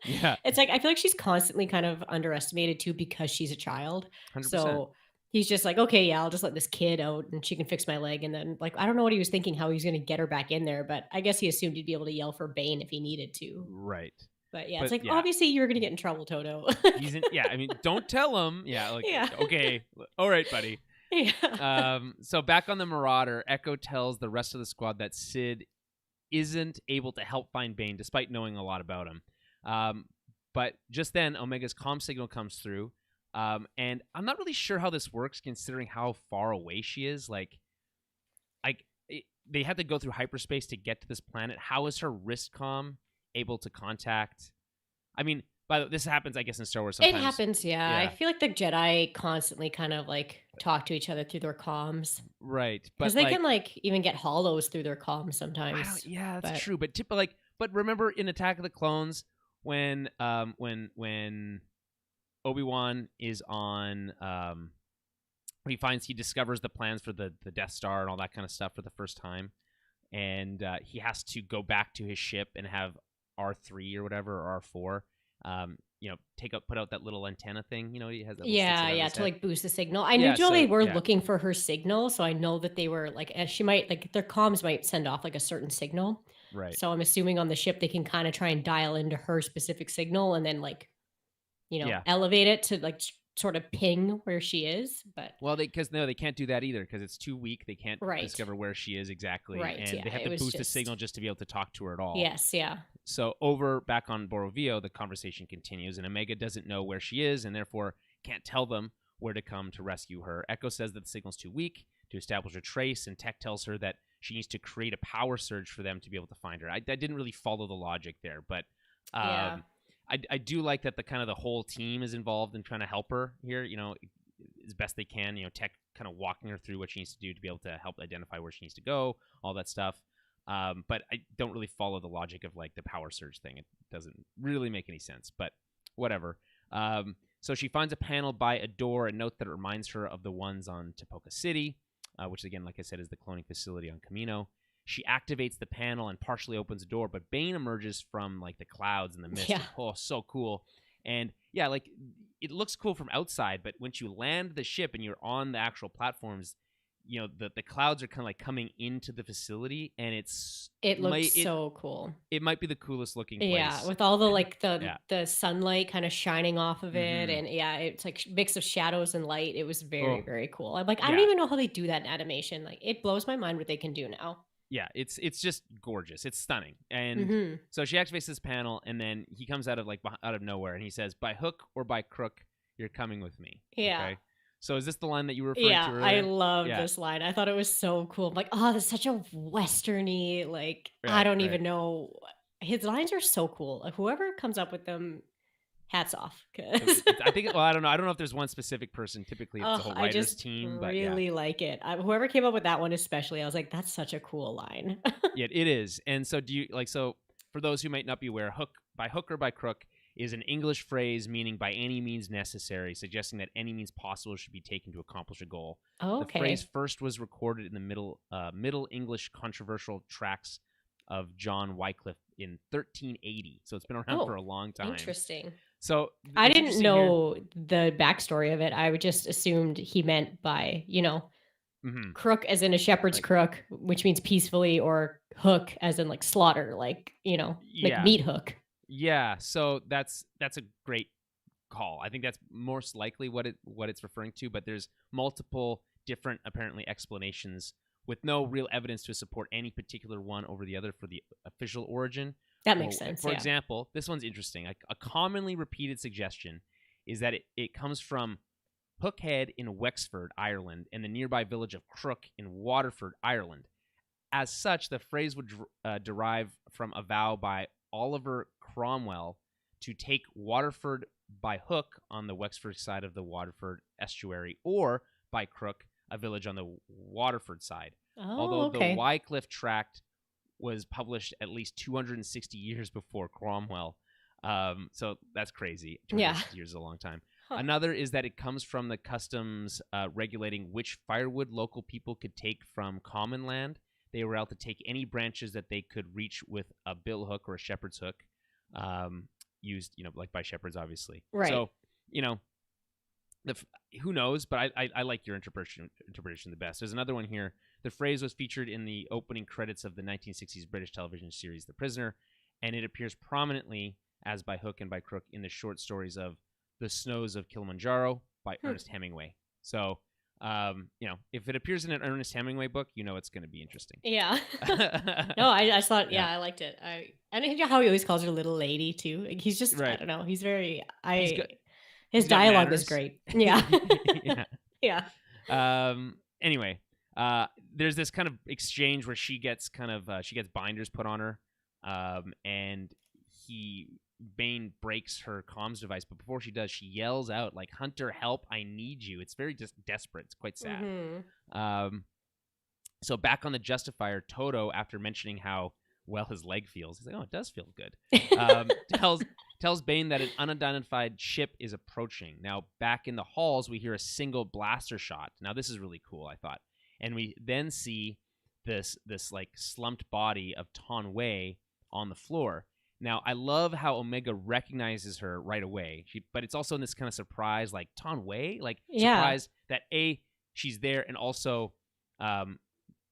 yeah, it's like I feel like she's constantly kind of underestimated too because she's a child. 100%. So he's just like, okay, yeah, I'll just let this kid out and she can fix my leg. And then like I don't know what he was thinking, how he was going to get her back in there, but I guess he assumed he'd be able to yell for Bane if he needed to. Right. But yeah, it's like, obviously you're going to get in trouble, Todo. I mean, don't tell him. Yeah, like, okay. All right, buddy. Yeah. So back on the Marauder, Echo tells the rest of the squad that Sid isn't able to help find Bane, despite knowing a lot about him. But just then, Omega's comm signal comes through. And I'm not really sure how this works, considering how far away she is. They had to go through hyperspace to get to this planet. How is her wrist comm able to contact? I mean, by the way, this happens, I guess, in Star Wars sometimes. It happens, yeah. I feel like the Jedi constantly kind of like talk to each other through their comms. Right. Because they can like even get hollows through their comms sometimes. Yeah, that's true. But remember in Attack of the Clones when Obi-Wan is on when he discovers the plans for the Death Star and all that kind of stuff for the first time. and he has to go back to his ship and have R3 or whatever, or R4, put out that little antenna thing. He has that little to like boost the signal. I knew they were looking for her signal, so I know that they were like, she might, like, their comms might send off like a certain signal. Right. So I'm assuming on the ship they can kind of try and dial into her specific signal and then like, elevate it to like sort of ping where she is. But they can't do that either because it's too weak. They can't discover where she is exactly, and they have to boost the signal just to be able to talk to her at all. Yes, yeah. So back on Borovio, the conversation continues, and Omega doesn't know where she is, and therefore can't tell them where to come to rescue her. Echo says that the signal's too weak to establish a trace, and Tech tells her that she needs to create a power surge for them to be able to find her. I didn't really follow the logic there, but I do like that the whole team is involved in trying to help her here, as best they can. Tech kind of walking her through what she needs to do to be able to help identify where she needs to go, all that stuff. But I don't really follow the logic of like the power surge thing. It doesn't really make any sense, but whatever. So she finds a panel by a door, a note that reminds her of the ones on Tapoca City, which again, like I said, is the cloning facility on Camino. She activates the panel and partially opens the door, but Bane emerges from like the clouds and the mist. Yeah. Oh, so cool. And yeah, like it looks cool from outside, but once you land the ship and you're on the actual platforms, the clouds are kind of like coming into the facility, and it looks so cool. It might be the coolest looking place. Yeah, with all the like the sunlight kind of shining off of it, and it's like mix of shadows and light. It was very, very cool. I'm like, I don't even know how they do that in animation. Like, it blows my mind what they can do now. Yeah, it's just gorgeous. It's stunning. And so she activates this panel, and then he comes out of nowhere, and he says, "By hook or by crook, you're coming with me." Yeah. Okay? So is this the line that you were referring to earlier? I love this line. I thought it was so cool. I'm like, oh, that's such a westerny, like, I don't even know. His lines are so cool. Like, whoever comes up with them, hats off. I think, I don't know. I don't know if there's one specific person. Typically, it's the whole writer's team. I really like it. Whoever came up with that one especially, I was like, that's such a cool line. Yeah, it is. And so for those who might not be aware, by hook or by crook is an English phrase meaning by any means necessary, suggesting that any means possible should be taken to accomplish a goal. Oh, okay. The phrase first was recorded in the Middle English controversial tracts of John Wycliffe in 1380. So it's been around for a long time. Interesting. So I didn't know the backstory of it. I would just assumed he meant by, crook as in a shepherd's crook, which means peacefully, or hook as in like slaughter, like, like meat hook. Yeah, so that's a great call. I think that's most likely what it's referring to, but there's multiple different apparently explanations with no real evidence to support any particular one over the other for the official origin. That makes sense. For example, this one's interesting. A commonly repeated suggestion is that it comes from Hookhead in Wexford, Ireland, and the nearby village of Crook in Waterford, Ireland. As such, the phrase would derive from a vow by Oliver Cromwell to take Waterford by hook on the Wexford side of the Waterford estuary, or by crook, a village on the Waterford side. Although the Wycliffe tract was published at least 260 years before Cromwell. So that's crazy. 260 years is a long time. Huh. Another is that it comes from the customs regulating which firewood local people could take from common land. They were able to take any branches that they could reach with a bill hook or a shepherd's hook, used, like by shepherds, obviously. Right. So, who knows? But I like your interpretation the best. There's another one here. The phrase was featured in the opening credits of the 1960s British television series The Prisoner, and it appears prominently as by hook and by crook in the short stories of The Snows of Kilimanjaro by Ernest Hemingway. So, if it appears in an Ernest Hemingway book, it's going to be interesting. Yeah. No, I thought, I liked it. And how he always calls her little lady too. He's just, I don't know. He's very, his dialogue is great. Yeah. Yeah. Anyway, there's this kind of exchange where she gets binders put on her, and Bane breaks her comms device, but before she does, she yells out like, "Hunter, help! I need you!" It's very just desperate. It's quite sad. So back on the Justifier, Toto, after mentioning how well his leg feels, he's like, "Oh, it does feel good." Tells Bane that an unidentified ship is approaching. Now, back in the halls, we hear a single blaster shot. Now, this is really cool, I thought, and we then see this like slumped body of Tan Wei on the floor. Now, I love how Omega recognizes her right away, but it's also in this kind of surprise, like, Tan Wei? Like, surprise that, A, she's there, and also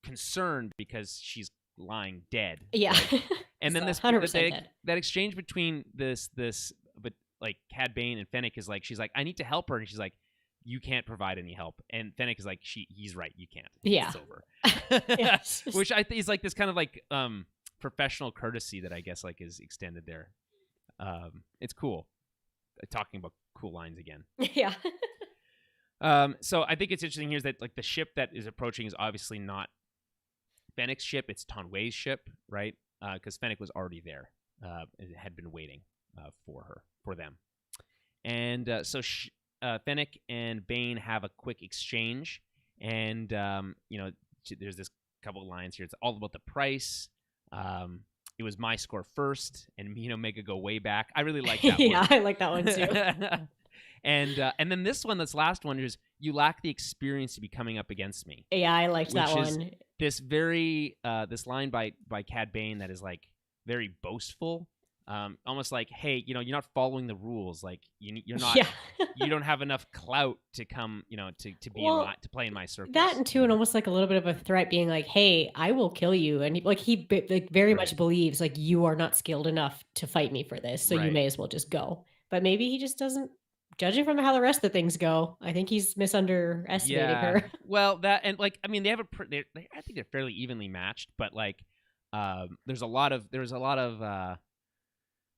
concerned because she's lying dead. Yeah. Right? And then this dead. That exchange between but like Cad Bane and Fennec is like, she's like, I need to help her, and she's like, you can't provide any help. And Fennec is like, he's right, you can't. Yeah. It's over. Which I think is like this kind of like professional courtesy that I guess like is extended there. It's cool. Talking about cool lines again. Yeah. So I think it's interesting here is that like the ship that is approaching is obviously not Fennec's ship, it's Tan Wei's ship, right? Because Fennec was already there. It had been waiting for them. And so Fennec and Bane have a quick exchange, and there's this couple of lines here. It's all about the price. It was my score first, and me and Omega go way back. I really like that one. Yeah, I like that one too. And then this one, this last one is, you lack the experience to be coming up against me. Yeah, I liked that one. This very this line by Cad Bane that is like very boastful. Almost like, hey, you're not following the rules. Like you're not, you don't have enough clout to come, to be to play in my circus. That and too, and almost like a little bit of a threat, being like, hey, I will kill you, and he very much believes like you are not skilled enough to fight me for this, so you may as well just go. But maybe he just doesn't. Judging from how the rest of the things go, I think he's misunderestimating her. Well, that and like, I mean, I think they're fairly evenly matched, but like, there's a lot of.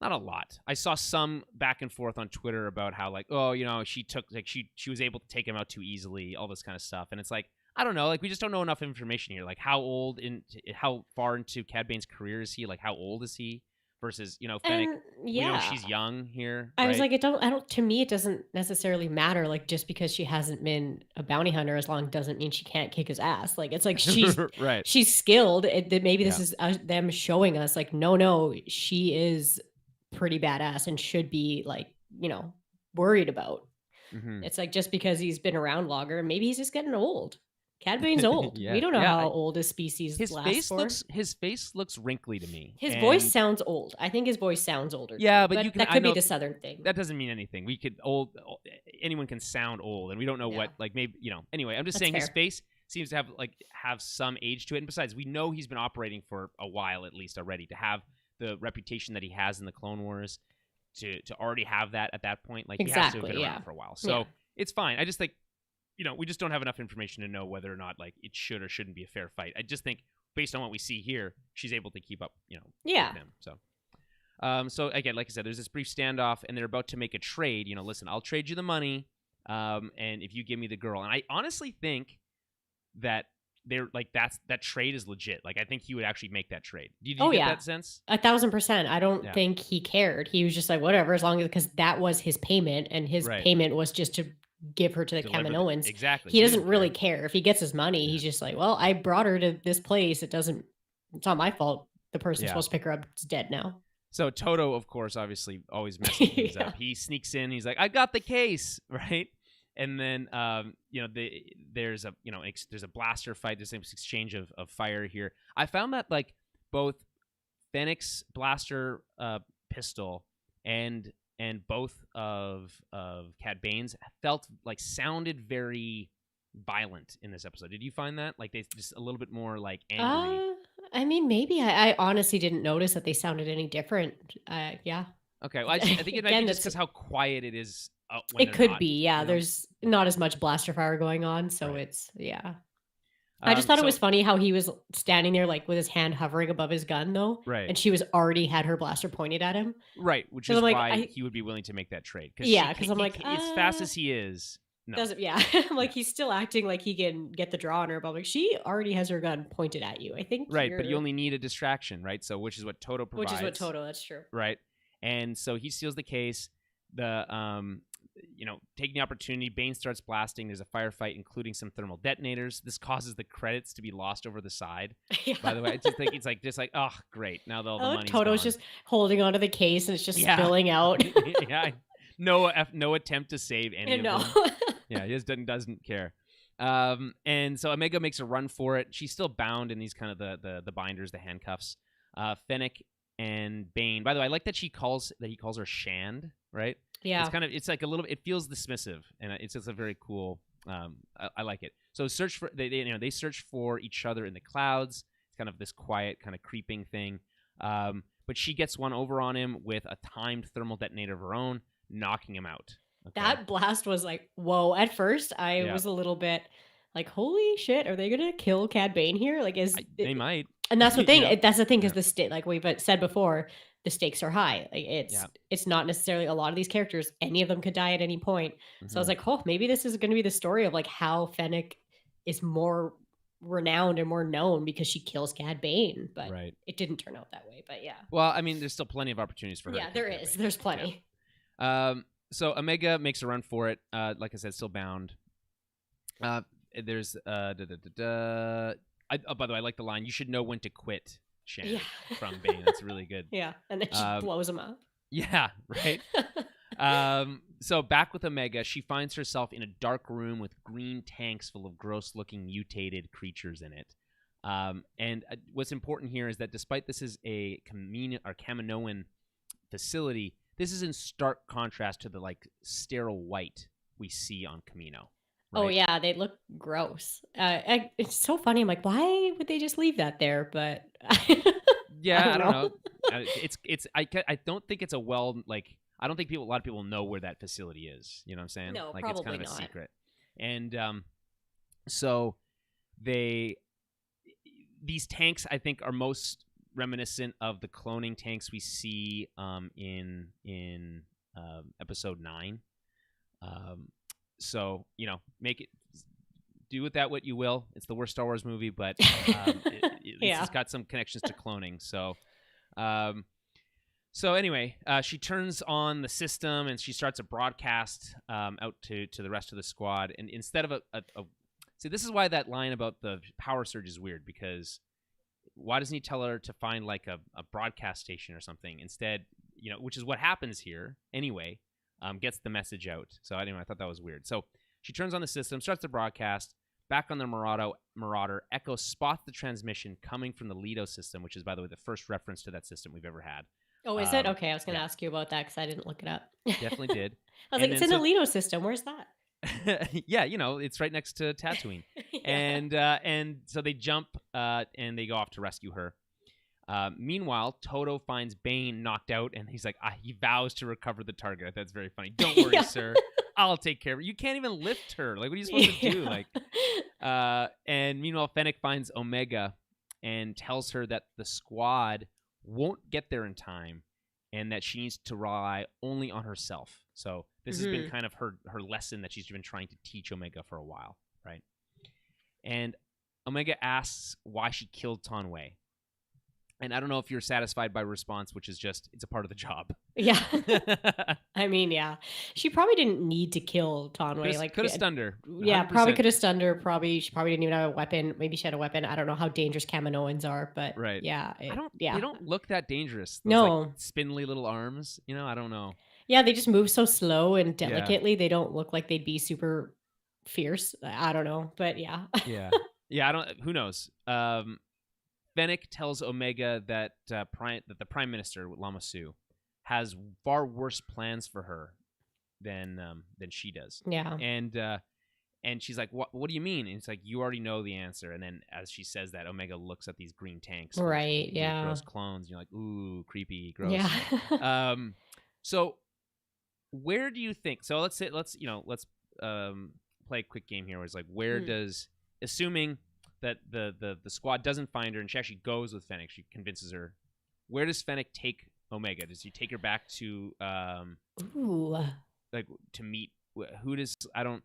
Not a lot. I saw some back and forth on Twitter about how like, oh, she took like she was able to take him out too easily, all this kind of stuff. And it's like, I don't know, like we just don't know enough information here. Like how far into Cad Bane's career is he? Like how old is he? Versus, Fennec. We know she's young here. I was like, to me, it doesn't necessarily matter. Like just because she hasn't been a bounty hunter as long doesn't mean she can't kick his ass. Like it's like she's she's skilled. Maybe this is them showing us like, no, she is pretty badass and should be like, worried about. Mm-hmm. It's like just because he's been around longer, maybe he's just getting old. Cad Bane's old. We don't know how old his species lasts for. His face looks wrinkly to me. His voice sounds old. I think his voice sounds older. Yeah, but that could be the Southern thing. That doesn't mean anything. Anyone can sound old, and we don't know what, like maybe, anyway, I'm just saying fair. His face seems to have some age to it. And besides, we know he's been operating for a while at least already to have the reputation that he has in the Clone Wars, to already have that at that point, like he has to have been around for a while. So it's fine. I just think, we just don't have enough information to know whether or not like it should or shouldn't be a fair fight. I just think based on what we see here, she's able to keep up, with him. So again, like I said, there's this brief standoff, and they're about to make a trade. Listen, I'll trade you the money, and if you give me the girl. And I honestly think that they're like that trade is legit. Like I think he would actually make that trade. Did you get that sense? 1,000%. I don't think he cared. He was just like whatever, as long as, because that was his payment, and his payment was just to give her to the Kaminoans. Exactly. He doesn't really care if he gets his money. He's just like, well, I brought her to this place. It's not my fault. The person supposed to pick her up is dead now. So Toto, of course, obviously always messing things up. He sneaks in. He's like, I got the case, right? And then, there's a blaster fight. There's an exchange of fire here. I found that like both Fennec's blaster pistol and both of Cad Bane's sounded very violent in this episode. Did you find that? Like they just a little bit more like angry? I mean, maybe I honestly didn't notice that they sounded any different. Yeah. Okay. Well, I think it might be just because how quiet it is. It could be. Yeah. There's not as much blaster fire going on. So it's, I just thought it was funny how he was standing there like with his hand hovering above his gun though. Right. And she was already had her blaster pointed at him. Right. Which is why he would be willing to make that trade. Because I'm like, as fast as he is. No. I'm like, he's still acting like he can get the draw on her, but I'm like, she already has her gun pointed at you. I think. Right. But you only need a distraction, right? So which is what Toto provides. That's true. Right. And so he steals the case. Taking the opportunity, Bane starts blasting. There's a firefight, including some thermal detonators. This causes the credits to be lost over the side. By the way, I just think it's like, oh, great. Now all the money's Toto's gone. Just holding onto the case and it's just spilling out. No attempt to save any of them. Yeah, he just doesn't care. And so Omega makes a run for it. She's still bound in these kind of the binders, the handcuffs. Fennec and Bane. By the way, I like that he calls her Shand, right? Yeah. It's like a little. It feels dismissive, and it's just a very cool. I like it. So they search for each other in the clouds. It's kind of this quiet, kind of creeping thing. But she gets one over on him with a timed thermal detonator of her own, knocking him out. Okay. That blast was like, whoa. At first, I was a little bit like, holy shit, are they gonna kill Cad Bane here? Like, they might. And that's the thing. That's the thing, because like we've said before, the stakes are high. Like it's not necessarily a lot of these characters. Any of them could die at any point. So I was like, oh, maybe this is going to be the story of like how Fennec is more renowned and more known because she kills Cad Bane. But it didn't turn out that way. But yeah. Well, I mean, there's still plenty of opportunities for her. Yeah, there is. There's plenty. Yeah. So Omega makes a run for it. Like I said, still bound. There's by the way, I like the line, "You should know when to quit," Shannon, from Bane. That's really good. Yeah, and then she blows him up. Yeah, right. So back with Omega, she finds herself in a dark room with green tanks full of gross-looking mutated creatures in it. And what's important here is that despite this is a Kaminoan facility, this is in stark contrast to the like sterile white we see on Kamino. Right? Oh yeah, they look gross. It's so funny. I'm like, why would they just leave that there? But yeah, I don't know. I don't think it's a I don't think a lot of people know where that facility is. You know what I'm saying? No, like probably it's kind of not. a secret. And so these tanks, I think, are most reminiscent of the cloning tanks we see in episode 9. So, do with that what you will. It's the worst Star Wars movie, but at least it's got some connections to cloning. So, anyway, she turns on the system and she starts a broadcast out to the rest of the squad. And instead of see, this is why that line about the power surge is weird, because why doesn't he tell her to find like a broadcast station or something instead? Which is what happens here anyway. Gets the message out. So anyway, I thought that was weird. So she turns on the system, starts the broadcast. Back on the Marauder, Echo spots the transmission coming from the Leto system, which is, by the way, the first reference to that system we've ever had. Oh, is it? Okay, I was going to ask you about that because I didn't look it up. Definitely did. I was like, it's in the Leto system. Where's that? Yeah, it's right next to Tatooine. And so they jump and they go off to rescue her. Meanwhile, Toto finds Bane knocked out, and he's like, he vows to recover the target. That's very funny. Don't worry, sir. I'll take care of it. You can't even lift her. Like, what are you supposed to do? Like, and meanwhile, Fennec finds Omega and tells her that the squad won't get there in time, and that she needs to rely only on herself. So this has been kind of her lesson that she's been trying to teach Omega for a while, right? And Omega asks why she killed Tonway. And I don't know if you're satisfied by response, which is just, it's a part of the job. Yeah. I mean, yeah. She probably didn't need to kill Tonway. Could have stunned her. 100%. Yeah, probably could have stunned her. She probably didn't even have a weapon. Maybe she had a weapon. I don't know how dangerous Kaminoans are, but yeah. They don't look that dangerous. Those, no. Spindly little arms. I don't know. Yeah, they just move so slow and delicately. Yeah. They don't look like they'd be super fierce. I don't know, but yeah. Yeah, who knows? Fennec tells Omega that the Prime Minister, Lama Su, has far worse plans for her than she does. Yeah. And she's like, "What do you mean?" And it's like, "You already know the answer." And then as she says that, Omega looks at these green tanks. Right. Yeah. Gross clones. And you're like, "Ooh, creepy, gross." Yeah. So where do you think? So let's play a quick game here. Where it's like, where does, assuming that the squad doesn't find her and she actually goes with Fennec, she convinces her, where does Fennec take Omega? Does he take her back to like to meet who does, I don't,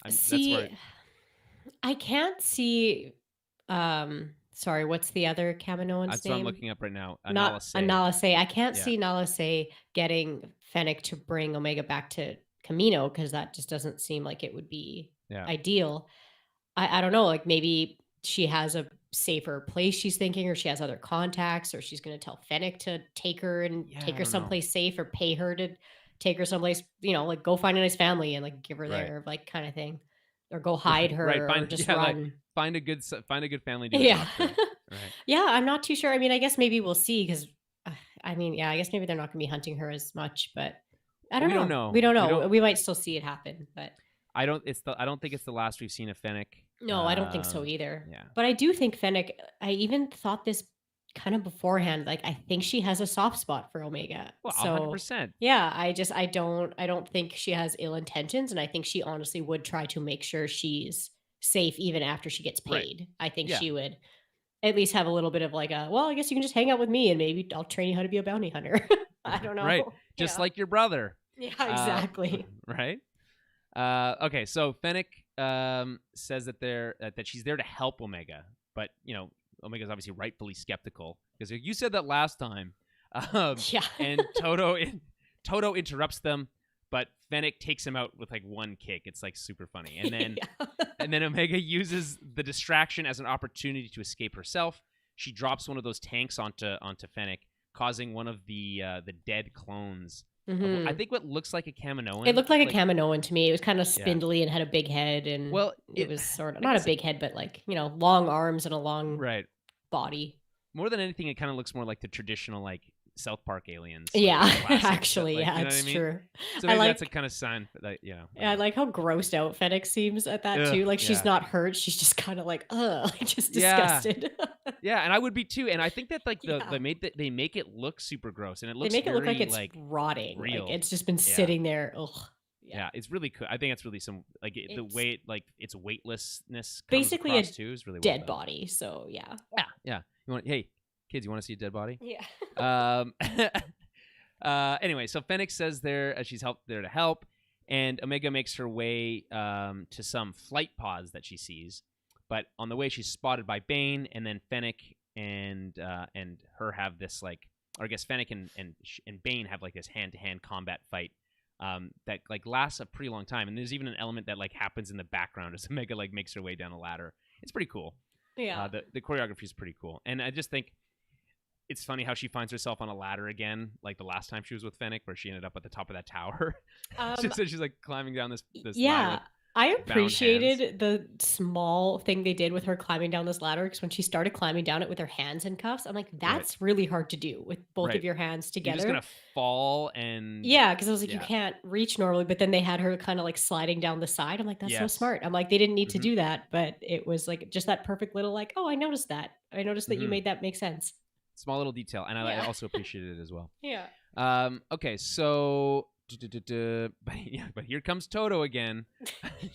see, that's where I can't see sorry, what's the other Kaminoan's that's name? What I'm looking up right now. Nala Se. I can't see Nala Se getting Fennec to bring Omega back to Kamino, because that just doesn't seem like it would be ideal. I don't know, like maybe she has a safer place she's thinking, or she has other contacts, or she's going to tell Fennec to take her and take her someplace safe, or pay her to take her someplace, like go find a nice family and like give her there, like kind of thing. or go hide her, right? or just run. Like, find a good family to adopt her. Right. Yeah, I'm not too sure. I mean, I guess maybe we'll see because, I mean, yeah, I guess maybe they're not going to be hunting her as much, but I don't know. We don't know. We might still see it happen, but I don't think it's the last we've seen of Fennec. No, I don't think so either. Yeah. But I do think Fennec, I even thought this kind of beforehand, like I think she has a soft spot for Omega. Well, so 100%. yeah, I don't think she has ill intentions, and I think she honestly would try to make sure she's safe even after she gets paid. Right. I think she would at least have a little bit of like well, I guess you can just hang out with me and maybe I'll train you how to be a bounty hunter. I don't know. Right. Just like your brother. Yeah, exactly. Right. Okay, so Fennec says that she's there to help Omega, but Omega's obviously rightfully skeptical because you said that last time. And Toto interrupts them, but Fennec takes him out with like one kick. It's like super funny, and then and then Omega uses the distraction as an opportunity to escape herself. She drops one of those tanks onto Fennec, causing one of the dead clones. Mm-hmm. I think what looks like a Kaminoan. It looked like a Kaminoan to me. It was kind of spindly and had a big head, and it was sort of not a big head, but like long arms and a long body. More than anything, it kind of looks more like the traditional like South Park aliens. Yeah, actually, it's true. So maybe that's a kind of sign that Yeah, I like how grossed out Fennec seems at that too. Like she's not hurt; she's just kind of like just disgusted. Yeah, and I would be too. And I think that like they make it look super gross, and it looks look like it's rotting. Real. Like it's just been sitting there. Ugh. Yeah, it's really cool. I think it's really some like the way its weightlessness basically comes across too is really dead body. So yeah. Hey kids, you want to see a dead body? Yeah. Anyway, so Fennec says she's there to help, and Omega makes her way to some flight pods that she sees. But on the way, she's spotted by Bane, and then Fennec and her have this like, or I guess Fennec and Bane have like this hand-to-hand combat fight that like lasts a pretty long time. And there's even an element that like happens in the background as Omega like makes her way down a ladder. It's pretty cool. Yeah. The choreography is pretty cool, and I just think it's funny how she finds herself on a ladder again, like the last time she was with Fennec, where she ended up at the top of that tower. She's like climbing down this ladder. I appreciated the small thing they did with her climbing down this ladder, because when she started climbing down it with her hands in cuffs, I'm like, that's really hard to do with both of your hands together. You're just gonna fall and because I was like, you can't reach normally, but then they had her kind of like sliding down the side. I'm like, that's so smart. I'm like, they didn't need to do that, but it was like just that perfect little like, oh, I noticed that you made that make sense. Small little detail, and I also appreciated it as well. Yeah. Okay, so but here comes Toto again.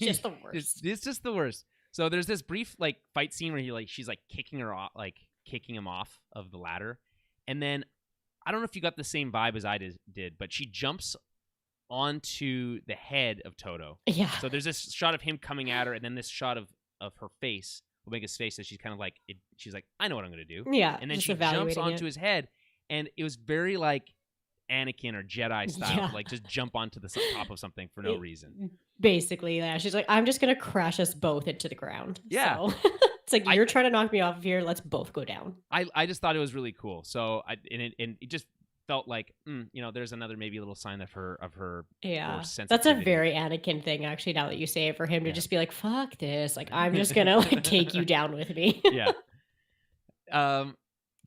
Just the worst. It's just the worst. So there's this brief like fight scene where she's like kicking him off of the ladder, and then I don't know if you got the same vibe as I did, but she jumps onto the head of Toto. Yeah. So there's this shot of him coming at her, and then this shot of her face, Omega's face, that she's kind of like she's like, I know what I'm gonna do. Yeah. And then she jumps onto his head, and it was very like Anakin or Jedi style, like just jump onto the top of something for no reason. Basically, yeah. She's like, I'm just gonna crash us both into the ground. Yeah. So it's like, you're trying to knock me off of here. Let's both go down. I just thought it was really cool. So it just felt like there's another maybe a little sign of her that's a very Anakin thing, actually, now that you say it, for him to just be like, fuck this, like I'm just gonna like take you down with me.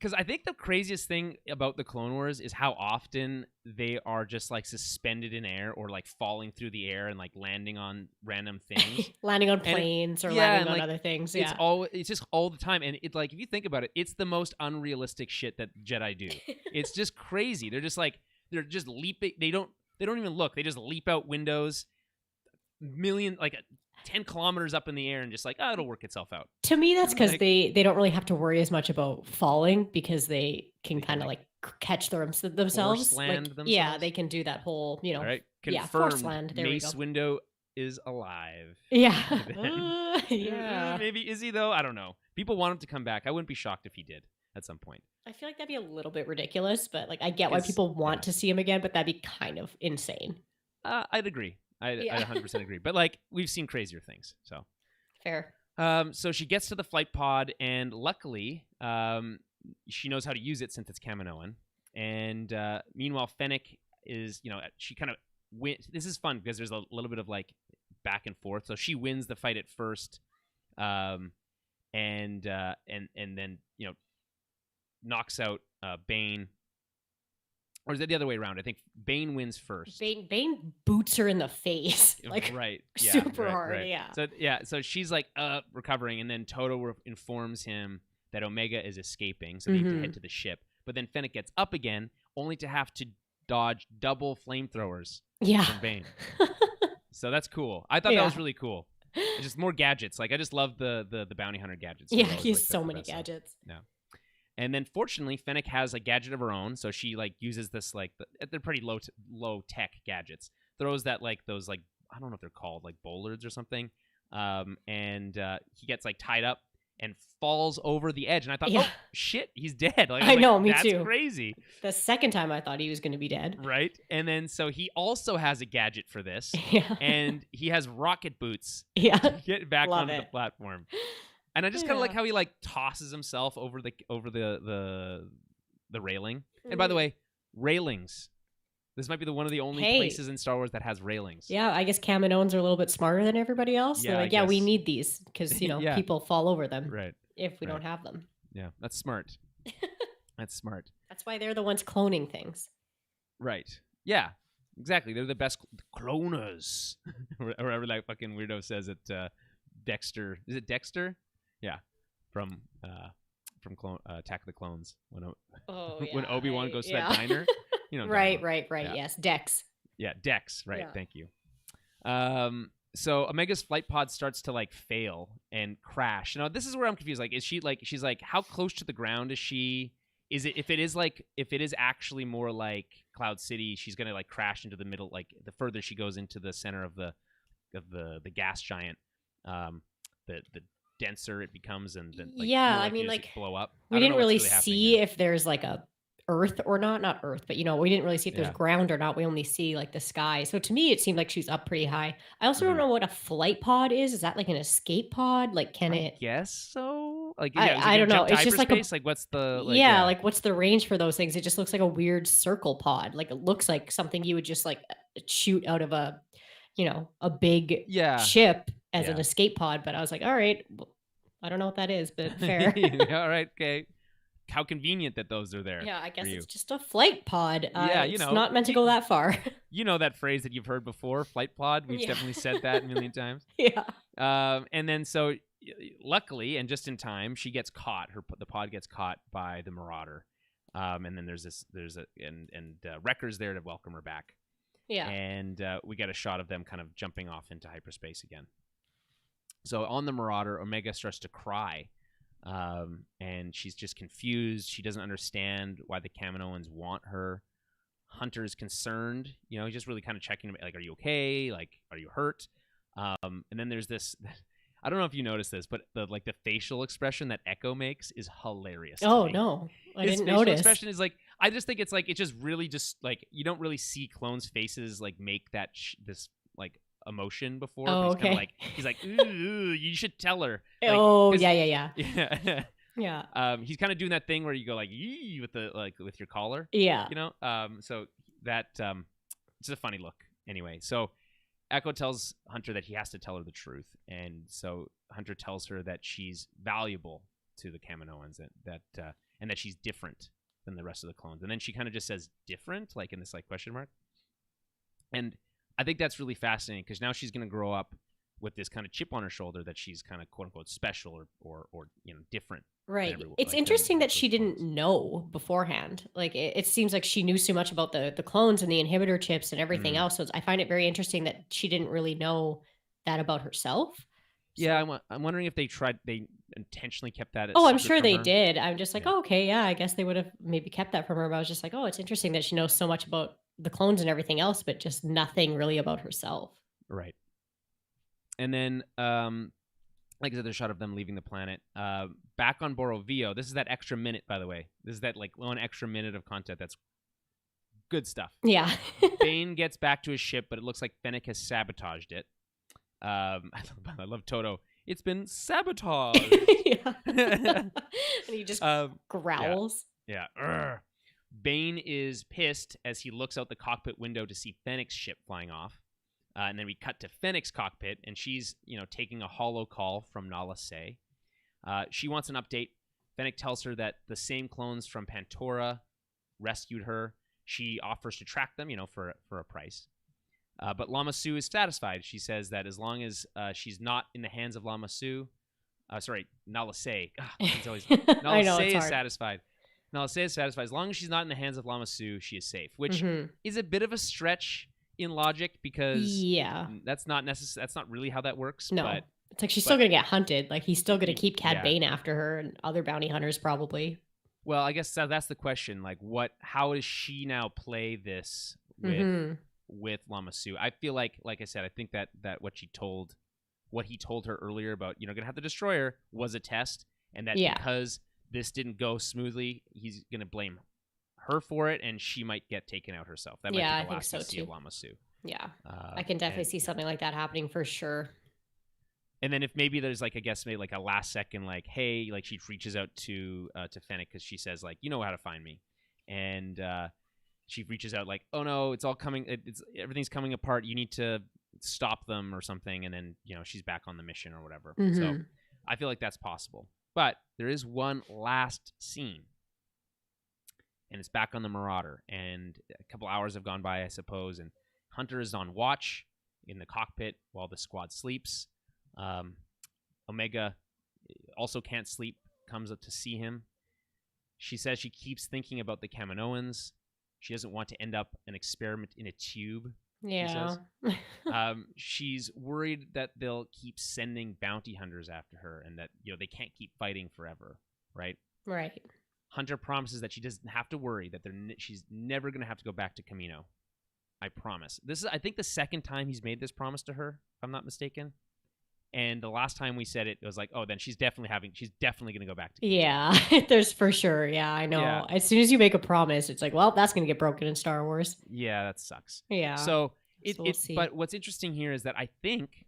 Because I think the craziest thing about the Clone Wars is how often they are just like suspended in air or like falling through the air and like landing on random things, landing on planes or landing on other things. Yeah, it's just all the time, and it's like, if you think about it, it's the most unrealistic shit that Jedi do. It's just crazy. They're just leaping. They don't even look. They just leap out windows, 10 kilometers up in the air, and just like, it'll work itself out. To me, that's because they don't really have to worry as much about falling, because they can kind of like catch themselves. Force land themselves. Yeah, they can do that whole, All right. Confirmed, force land. There Mace Windu is alive. Yeah. Maybe is he though? I don't know. People want him to come back. I wouldn't be shocked if he did at some point. I feel like that'd be a little bit ridiculous, but like I get why people want to see him again, but that'd be kind of insane. I'd agree. I 100% agree. But like, we've seen crazier things, so fair. So she gets to the flight pod, and luckily, she knows how to use it since it's Kaminoan. And meanwhile, Fennec is, she kind of went. This is fun because there's a little bit of like back and forth. So she wins the fight at first, and then knocks out Bane. Or is it the other way around? I think Bane wins first. Bane boots her in the face, like right, super hard. Yeah. So she's like recovering, and then Toto informs him that Omega is escaping, so they need to head to the ship. But then Fennec gets up again, only to have to dodge double flamethrowers from Bane. So that's cool. I thought that was really cool. It's just more gadgets. Like I just love the bounty hunter gadgets. Yeah, he has so many gadgets. Yeah. And then fortunately, Fennec has a gadget of her own, so she like uses this like they're pretty low tech gadgets. Throws that like those like I don't know what they're called, like bollards or something. And he gets like tied up and falls over the edge. And I thought, oh shit, he's dead. Like, I know, me that's too. Crazy. The second time I thought he was going to be dead. Right. And then so he also has a gadget for this. And he has rocket boots. To get back onto the platform. And I just kind of like how he like tosses himself over the railing. And by the way, railings. This might be one of the only places in Star Wars that has railings. Yeah, I guess Kaminoans are a little bit smarter than everybody else. They're like, we need these because people fall over them. Right. If we don't have them. Yeah, that's smart. That's smart. That's why they're the ones cloning things. Right. Yeah. Exactly. They're the best cloners. Or whatever that fucking weirdo says it. Dexter. Is it Dexter? Yeah, from Attack of the Clones when Obi-Wan goes to that diner. Right. Yeah. Yes, Dex. Yeah, Dex. Right. Yeah. Thank you. So Omega's flight pod starts to like fail and crash. Now this is where I'm confused. Like, is she like she's like how close to the ground is she? Is it if it is actually more like Cloud City, she's gonna like crash into the middle. Like the further she goes into the center of the gas giant, the denser it becomes, and then I mean like blow up. We didn't really see if there's like a Earth or not Earth, but we didn't really see if there's ground or not. We only see like the sky. So to me, it seemed like she's up pretty high. I also don't know what a flight pod is. Is that like an escape pod? Like, can it? Yes. So like, I don't know. It's just like what's the like what's the range for those things? It just looks like a weird circle pod. Like it looks like something you would just like shoot out of a big ship as an escape pod. But I was like, all right, I don't know what that is, but fair. All right, okay. How convenient that those are there. Yeah, I guess it's just a flight pod. It's not meant to go that far. You know that phrase that you've heard before, flight pod. We've definitely said that a million times. Yeah. And then so luckily and just in time, she gets caught. The pod gets caught by the Marauder. And then there's Wrecker's there to welcome her back. Yeah. And we get a shot of them kind of jumping off into hyperspace again. So on the Marauder, Omega starts to cry. And she's just confused. She doesn't understand why the Kaminoans want her. Hunter is concerned. He's just really kind of checking, like, are you okay? Like, are you hurt? And then there's this. I don't know if you noticed this, but the facial expression that Echo makes is hilarious. Oh no, I didn't notice. His facial expression is like, I just think it's like it's just really just like you don't really see clones' faces like make that this like emotion before. Oh, okay. He's like, ooh, you should tell her. Like, oh, yeah. Yeah. He's kind of doing that thing where you go like, yee, with your collar. Yeah. So that it's a funny look. Anyway, so Echo tells Hunter that he has to tell her the truth, and so Hunter tells her that she's valuable to the Kaminoans, and that she's different than the rest of the clones. And then she kind of just says different, like in this like question mark. And I think that's really fascinating because now she's going to grow up with this kind of chip on her shoulder that she's kind of quote unquote special or different. Right. It's interesting that she didn't know beforehand. Like it seems like she knew so much about the clones and the inhibitor chips and everything else. So I find it very interesting that she didn't really know that about herself. So. Yeah, I'm wondering if they intentionally kept that. Oh, I'm sure they did. I'm just like, I guess they would have maybe kept that from her. But I was just like, it's interesting that she knows so much about the clones and everything else, but just nothing really about herself. Right. And then, like I said, there's a shot of them leaving the planet. Back on Borovio, this is that extra minute, by the way. This is that like 1 extra minute of content. That's good stuff. Yeah. Bane gets back to his ship, but it looks like Fennec has sabotaged it. I love Toto. It's been sabotaged. And he just growls. Yeah. Bane is pissed as he looks out the cockpit window to see Fennec's ship flying off. And then we cut to Fennec's cockpit, and she's, taking a holo call from Nala Se. She wants an update. Fennec tells her that the same clones from Pantora rescued her. She offers to track them, for a price. But Lama Su is satisfied. She says that as long as she's not in the hands of Nala Se. Nala Se is satisfied. Nala Se is satisfied. As long as she's not in the hands of Lama Su, she is safe, which is a bit of a stretch in logic because that's not really how that works. No. But it's like she's still going to get hunted. Like he's still going to keep Cad Bane after her and other bounty hunters probably. Well, I guess that's the question. Like how does she now play this with Lama Su? I feel like I said, I think that what he told her earlier about, going to have to destroy her was a test. And that because this didn't go smoothly, he's going to blame her for it, and she might get taken out herself. That might be the last we see of Lama Su. Yeah, I can definitely see something like that happening for sure. And then if maybe there's maybe a last second, hey, she reaches out to Fennec because she says you know how to find me, and she reaches out oh no, it's all coming, everything's coming apart. You need to stop them or something, and then she's back on the mission or whatever. So I feel like that's possible. But there is one last scene, and it's back on the Marauder, and a couple hours have gone by, I suppose, and Hunter is on watch in the cockpit while the squad sleeps. Omega also can't sleep, comes up to see him. She says she keeps thinking about the Kaminoans. She doesn't want to end up an experiment in a tube. Yeah. She's worried that they'll keep sending bounty hunters after her and that, they can't keep fighting forever, right? Right. Hunter promises that she doesn't have to worry, that she's never going to have to go back to Kamino. I promise. This is, I think, the second time he's made this promise to her, if I'm not mistaken. And the last time we said it, it was like, oh, then she's definitely going to go back to Kamino. Yeah, there's for sure. Yeah, I know. Yeah. As soon as you make a promise, it's like, well, that's going to get broken in Star Wars. Yeah, that sucks. Yeah. So but what's interesting here is that I think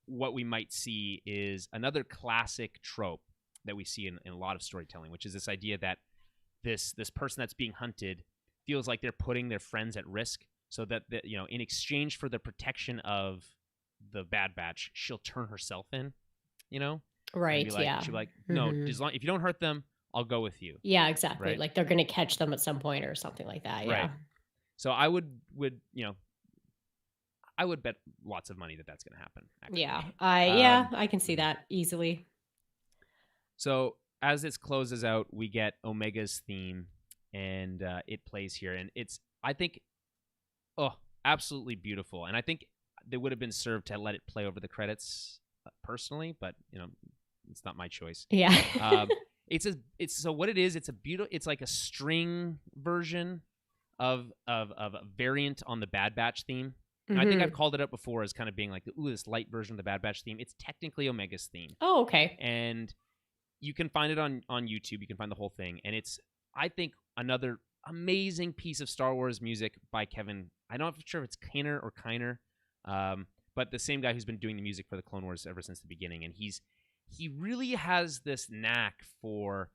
what we might see is another classic trope that we see in a lot of storytelling, which is this idea that this person that's being hunted feels like they're putting their friends at risk, so that in exchange for the protection of the Bad Batch, she'll turn herself in, Right, yeah. She'll be like, no, as long if you don't hurt them, I'll go with you. Yeah, exactly. Right? Like they're going to catch them at some point or something like that, yeah. Right. So I would I would bet lots of money that that's going to happen. Actually. Yeah, I can see that easily. So as this closes out, we get Omega's theme, and it plays here, and it's, I think, absolutely beautiful. And I think they would have been served to let it play over the credits, personally, but it's not my choice. Yeah. So what it is, it's a beautiful, it's like a string version of a variant on the Bad Batch theme. And I think I've called it up before as kind of being like, this light version of the Bad Batch theme. It's technically Omega's theme. Oh, okay. And you can find it on YouTube. You can find the whole thing. And it's, I think, another amazing piece of Star Wars music by Kevin. I'm not sure if it's Kiner or Kiner, but the same guy who's been doing the music for the Clone Wars ever since the beginning. And he really has this knack for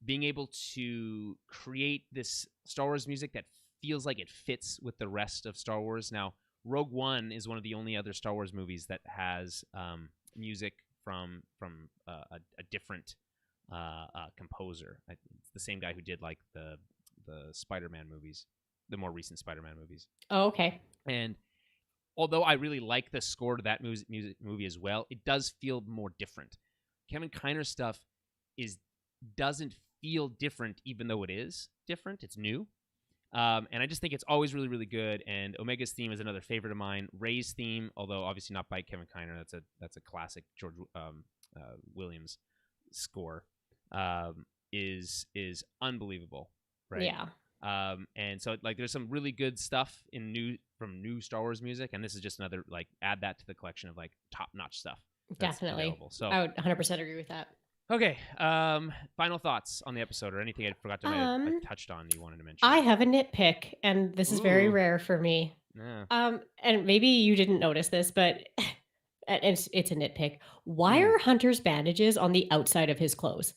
being able to create this Star Wars music that feels like it fits with the rest of Star Wars. Now, Rogue One is one of the only other Star Wars movies that has music from a different composer. It's the same guy who did like the Spider-Man movies, the more recent Spider-Man movies. Oh, okay. And although I really like the score to that movie as well, it does feel more different. Kevin Kiner's stuff doesn't feel different, even though it is different. It's new. And I just think it's always really, really good. And Omega's theme is another favorite of mine. Rey's theme, although obviously not by Kevin Kiner, that's a classic George Williams score, is unbelievable, right? Yeah. And so like there's some really good stuff from new Star Wars music, and this is just another, like, add that to the collection of like top-notch stuff. Definitely. Available. So I would 100% agree with that. Okay. Final thoughts on the episode, or anything I forgot to I touched on you wanted to mention? I have a nitpick, and this is very rare for me. Yeah. And maybe you didn't notice this, but it's a nitpick. Why are Hunter's bandages on the outside of his clothes?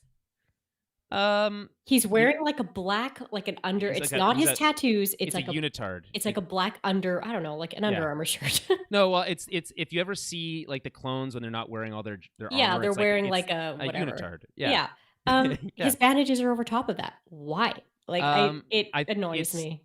He's wearing like a black, like an under. It's like not his tattoos. It's like a unitard. It's like a black under. I don't know, like an Under Armour shirt. No, well, it's if you ever see like the clones when they're not wearing all their armor, they're wearing like a whatever. Unitard. Yeah. His bandages are over top of that. Why? Like it annoys me.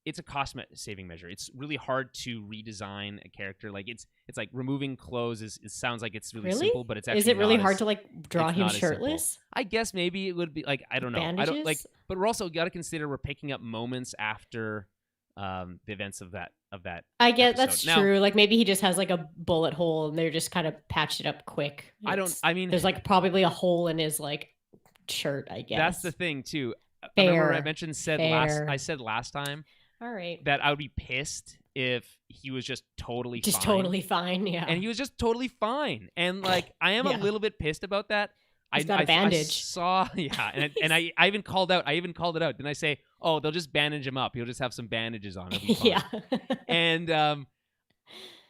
It's a cost saving measure. It's really hard to redesign a character. Like it's like removing clothes it sounds like it's really simple, but it's actually is it really hard to like draw him shirtless? I guess maybe it would be like I don't know. Bandages? I don't like, but we're also got to consider we're picking up moments after the events of that. I guess that's true. Like maybe he just has like a bullet hole and they're just kind of patched it up quick. I mean, there's like probably a hole in his like shirt. I guess that's the thing too. Fair. Remember I mentioned I said last time. All right. That I would be pissed if he was just totally fine. Totally fine, yeah. And he was just totally fine. And like I am a little bit pissed about that. He's got a bandage. I saw, and I even called out. Didn't I say, "Oh, they'll just bandage him up. He'll just have some bandages on him." Yeah. And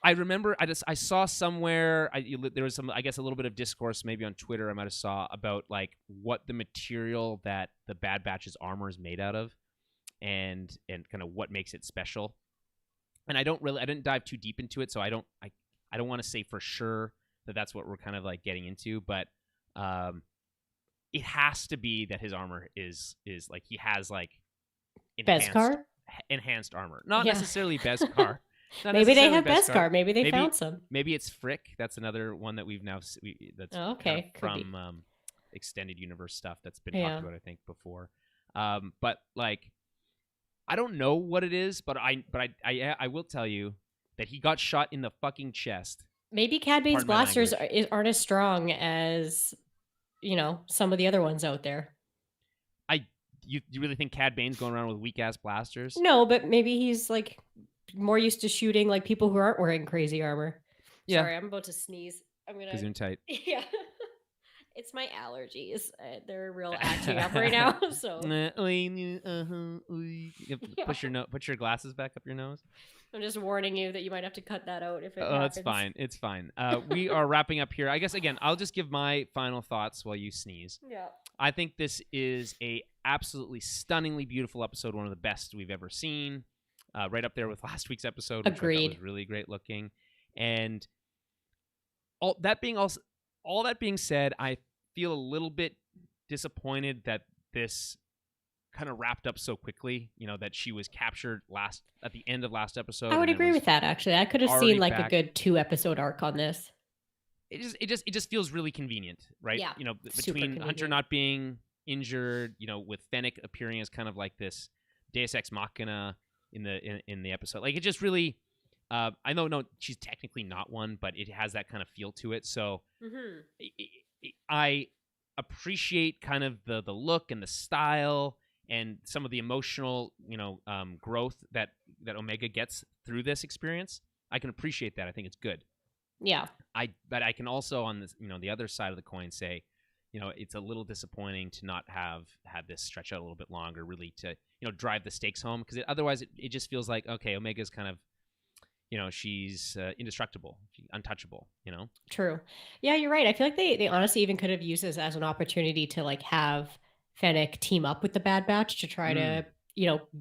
I remember I saw somewhere there was some, I guess, a little bit of discourse maybe on Twitter I might have saw about like what the material that the Bad Batch's armor is made out of. And kind of what makes it special, and I didn't dive too deep into it, so I don't want to say for sure that that's what we're kind of like getting into, but it has to be that his armor is like he has like enhanced armor, not necessarily Beskar. Maybe they have Beskar. Maybe they found some. Maybe it's Frick. That's another one that we've now that's kind of from extended universe stuff that's been talked about I think before, but like. I don't know what it is, but I will tell you that he got shot in the fucking chest. Maybe Cad Bane's blasters aren't as strong as, some of the other ones out there. You really think Cad Bane's going around with weak ass blasters? No, but maybe he's like more used to shooting like people who aren't wearing crazy armor. Yeah. Sorry, I'm about to sneeze. I'm gonna. Gazoon tight. Yeah. It's my allergies. They're real acting up right now. So put your glasses back up your nose. I'm just warning you that you might have to cut that out if it happens. It's fine. We are wrapping up here. I guess again, I'll just give my final thoughts while you sneeze. Yeah. I think this is a absolutely stunningly beautiful episode, one of the best we've ever seen. Right up there with last week's episode, which Agreed. I thought was really great looking. And all that being said, I feel a little bit disappointed that this kind of wrapped up so quickly. That she was captured at the end of last episode. I would agree with that. Actually, I could have seen like a good 2-episode arc on this. It just feels really convenient, right? Yeah. Between Hunter not being injured, with Fennec appearing as kind of like this Deus Ex Machina in the episode. Like it just really. I know, no, she's technically not one, but it has that kind of feel to it. So I appreciate kind of the look and the style and some of the emotional, growth that Omega gets through this experience. I can appreciate that. I think it's good. Yeah. But I can also on this, the other side of the coin say, it's a little disappointing to not have had this stretch out a little bit longer, really to, drive the stakes home, because otherwise it just feels like, okay, Omega's kind of, she's indestructible, untouchable, True. Yeah, you're right. I feel like they honestly even could have used this as an opportunity to like have Fennec team up with the Bad Batch to try to,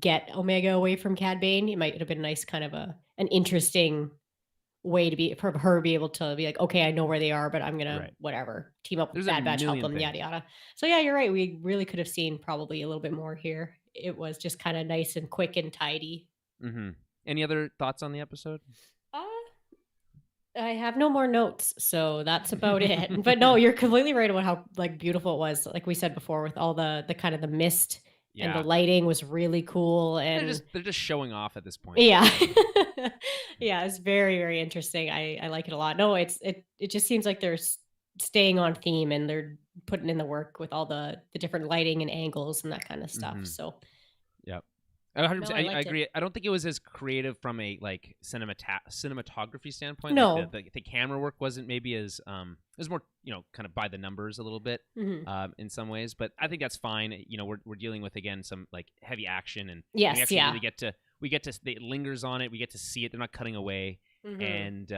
get Omega away from Cad Bane. It might have been nice kind of an interesting way to for her to be able to be like, okay, I know where they are, but I'm going to whatever, team up with Bad Batch, help them, yada, yada. So yeah, you're right. We really could have seen probably a little bit more here. It was just kind of nice and quick and tidy. Mm-hmm. Any other thoughts on the episode? I have no more notes, so that's about it. But no, you're completely right about how like beautiful it was. Like we said before, with all the kind of the mist and the lighting was really cool. And they're just showing off at this point. Yeah, yeah, it's very, very interesting. I like it a lot. No, it just seems like they're staying on theme and they're putting in the work with all the different lighting and angles and that kind of stuff. Mm-hmm. So, yeah. 100%. I agree. I don't think it was as creative from a like cinematography standpoint. No, like the camera work wasn't maybe as it was more kind of by the numbers a little bit in some ways. But I think that's fine. We're dealing with again some like heavy action and yes, we actually really get to it lingers on it. We get to see it. They're not cutting away, and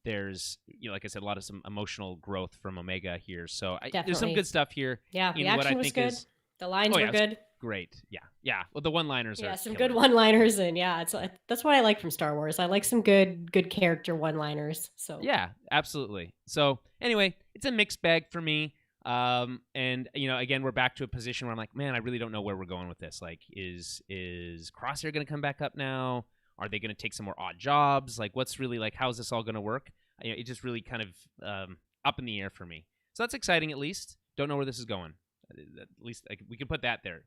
there's, like I said, a lot of some emotional growth from Omega here. So there's some Definitely. good stuff here. Yeah, the what I action was think good. is The lines were good. Great. Yeah. Well, the one-liners are Yeah, some killer. good one-liners, and that's what I like from Star Wars. I like some good character one-liners. So yeah, absolutely. So anyway, it's a mixed bag for me. And again, we're back to a position where I'm like, man, I really don't know where we're going with this. Like, is Crosshair going to come back up now? Are they going to take some more odd jobs? Like, what's really, like, how's this all going to work? It just really kind of up in the air for me. So that's exciting, at least. Don't know where this is going. At least we can put that there,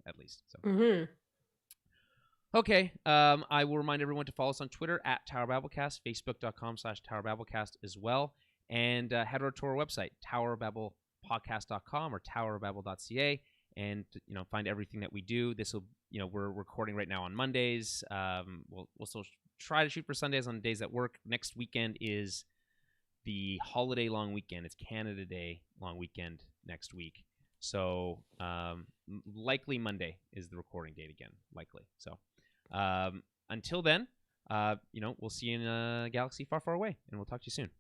at least. So. Mm-hmm. Okay. I will remind everyone to follow us on Twitter at Tower Babblecast, Facebook.com/Tower Babblecast as well, and head over to our website, towerbabblepodcast.com or towerbabble.ca, and find everything that we do. This will, we're recording right now on Mondays. We'll still try to shoot for Sundays on days that work. Next weekend is the holiday long weekend. It's Canada Day long weekend next week. So likely Monday is the recording date again, likely. So until then, we'll see you in a galaxy far, far away, and we'll talk to you soon.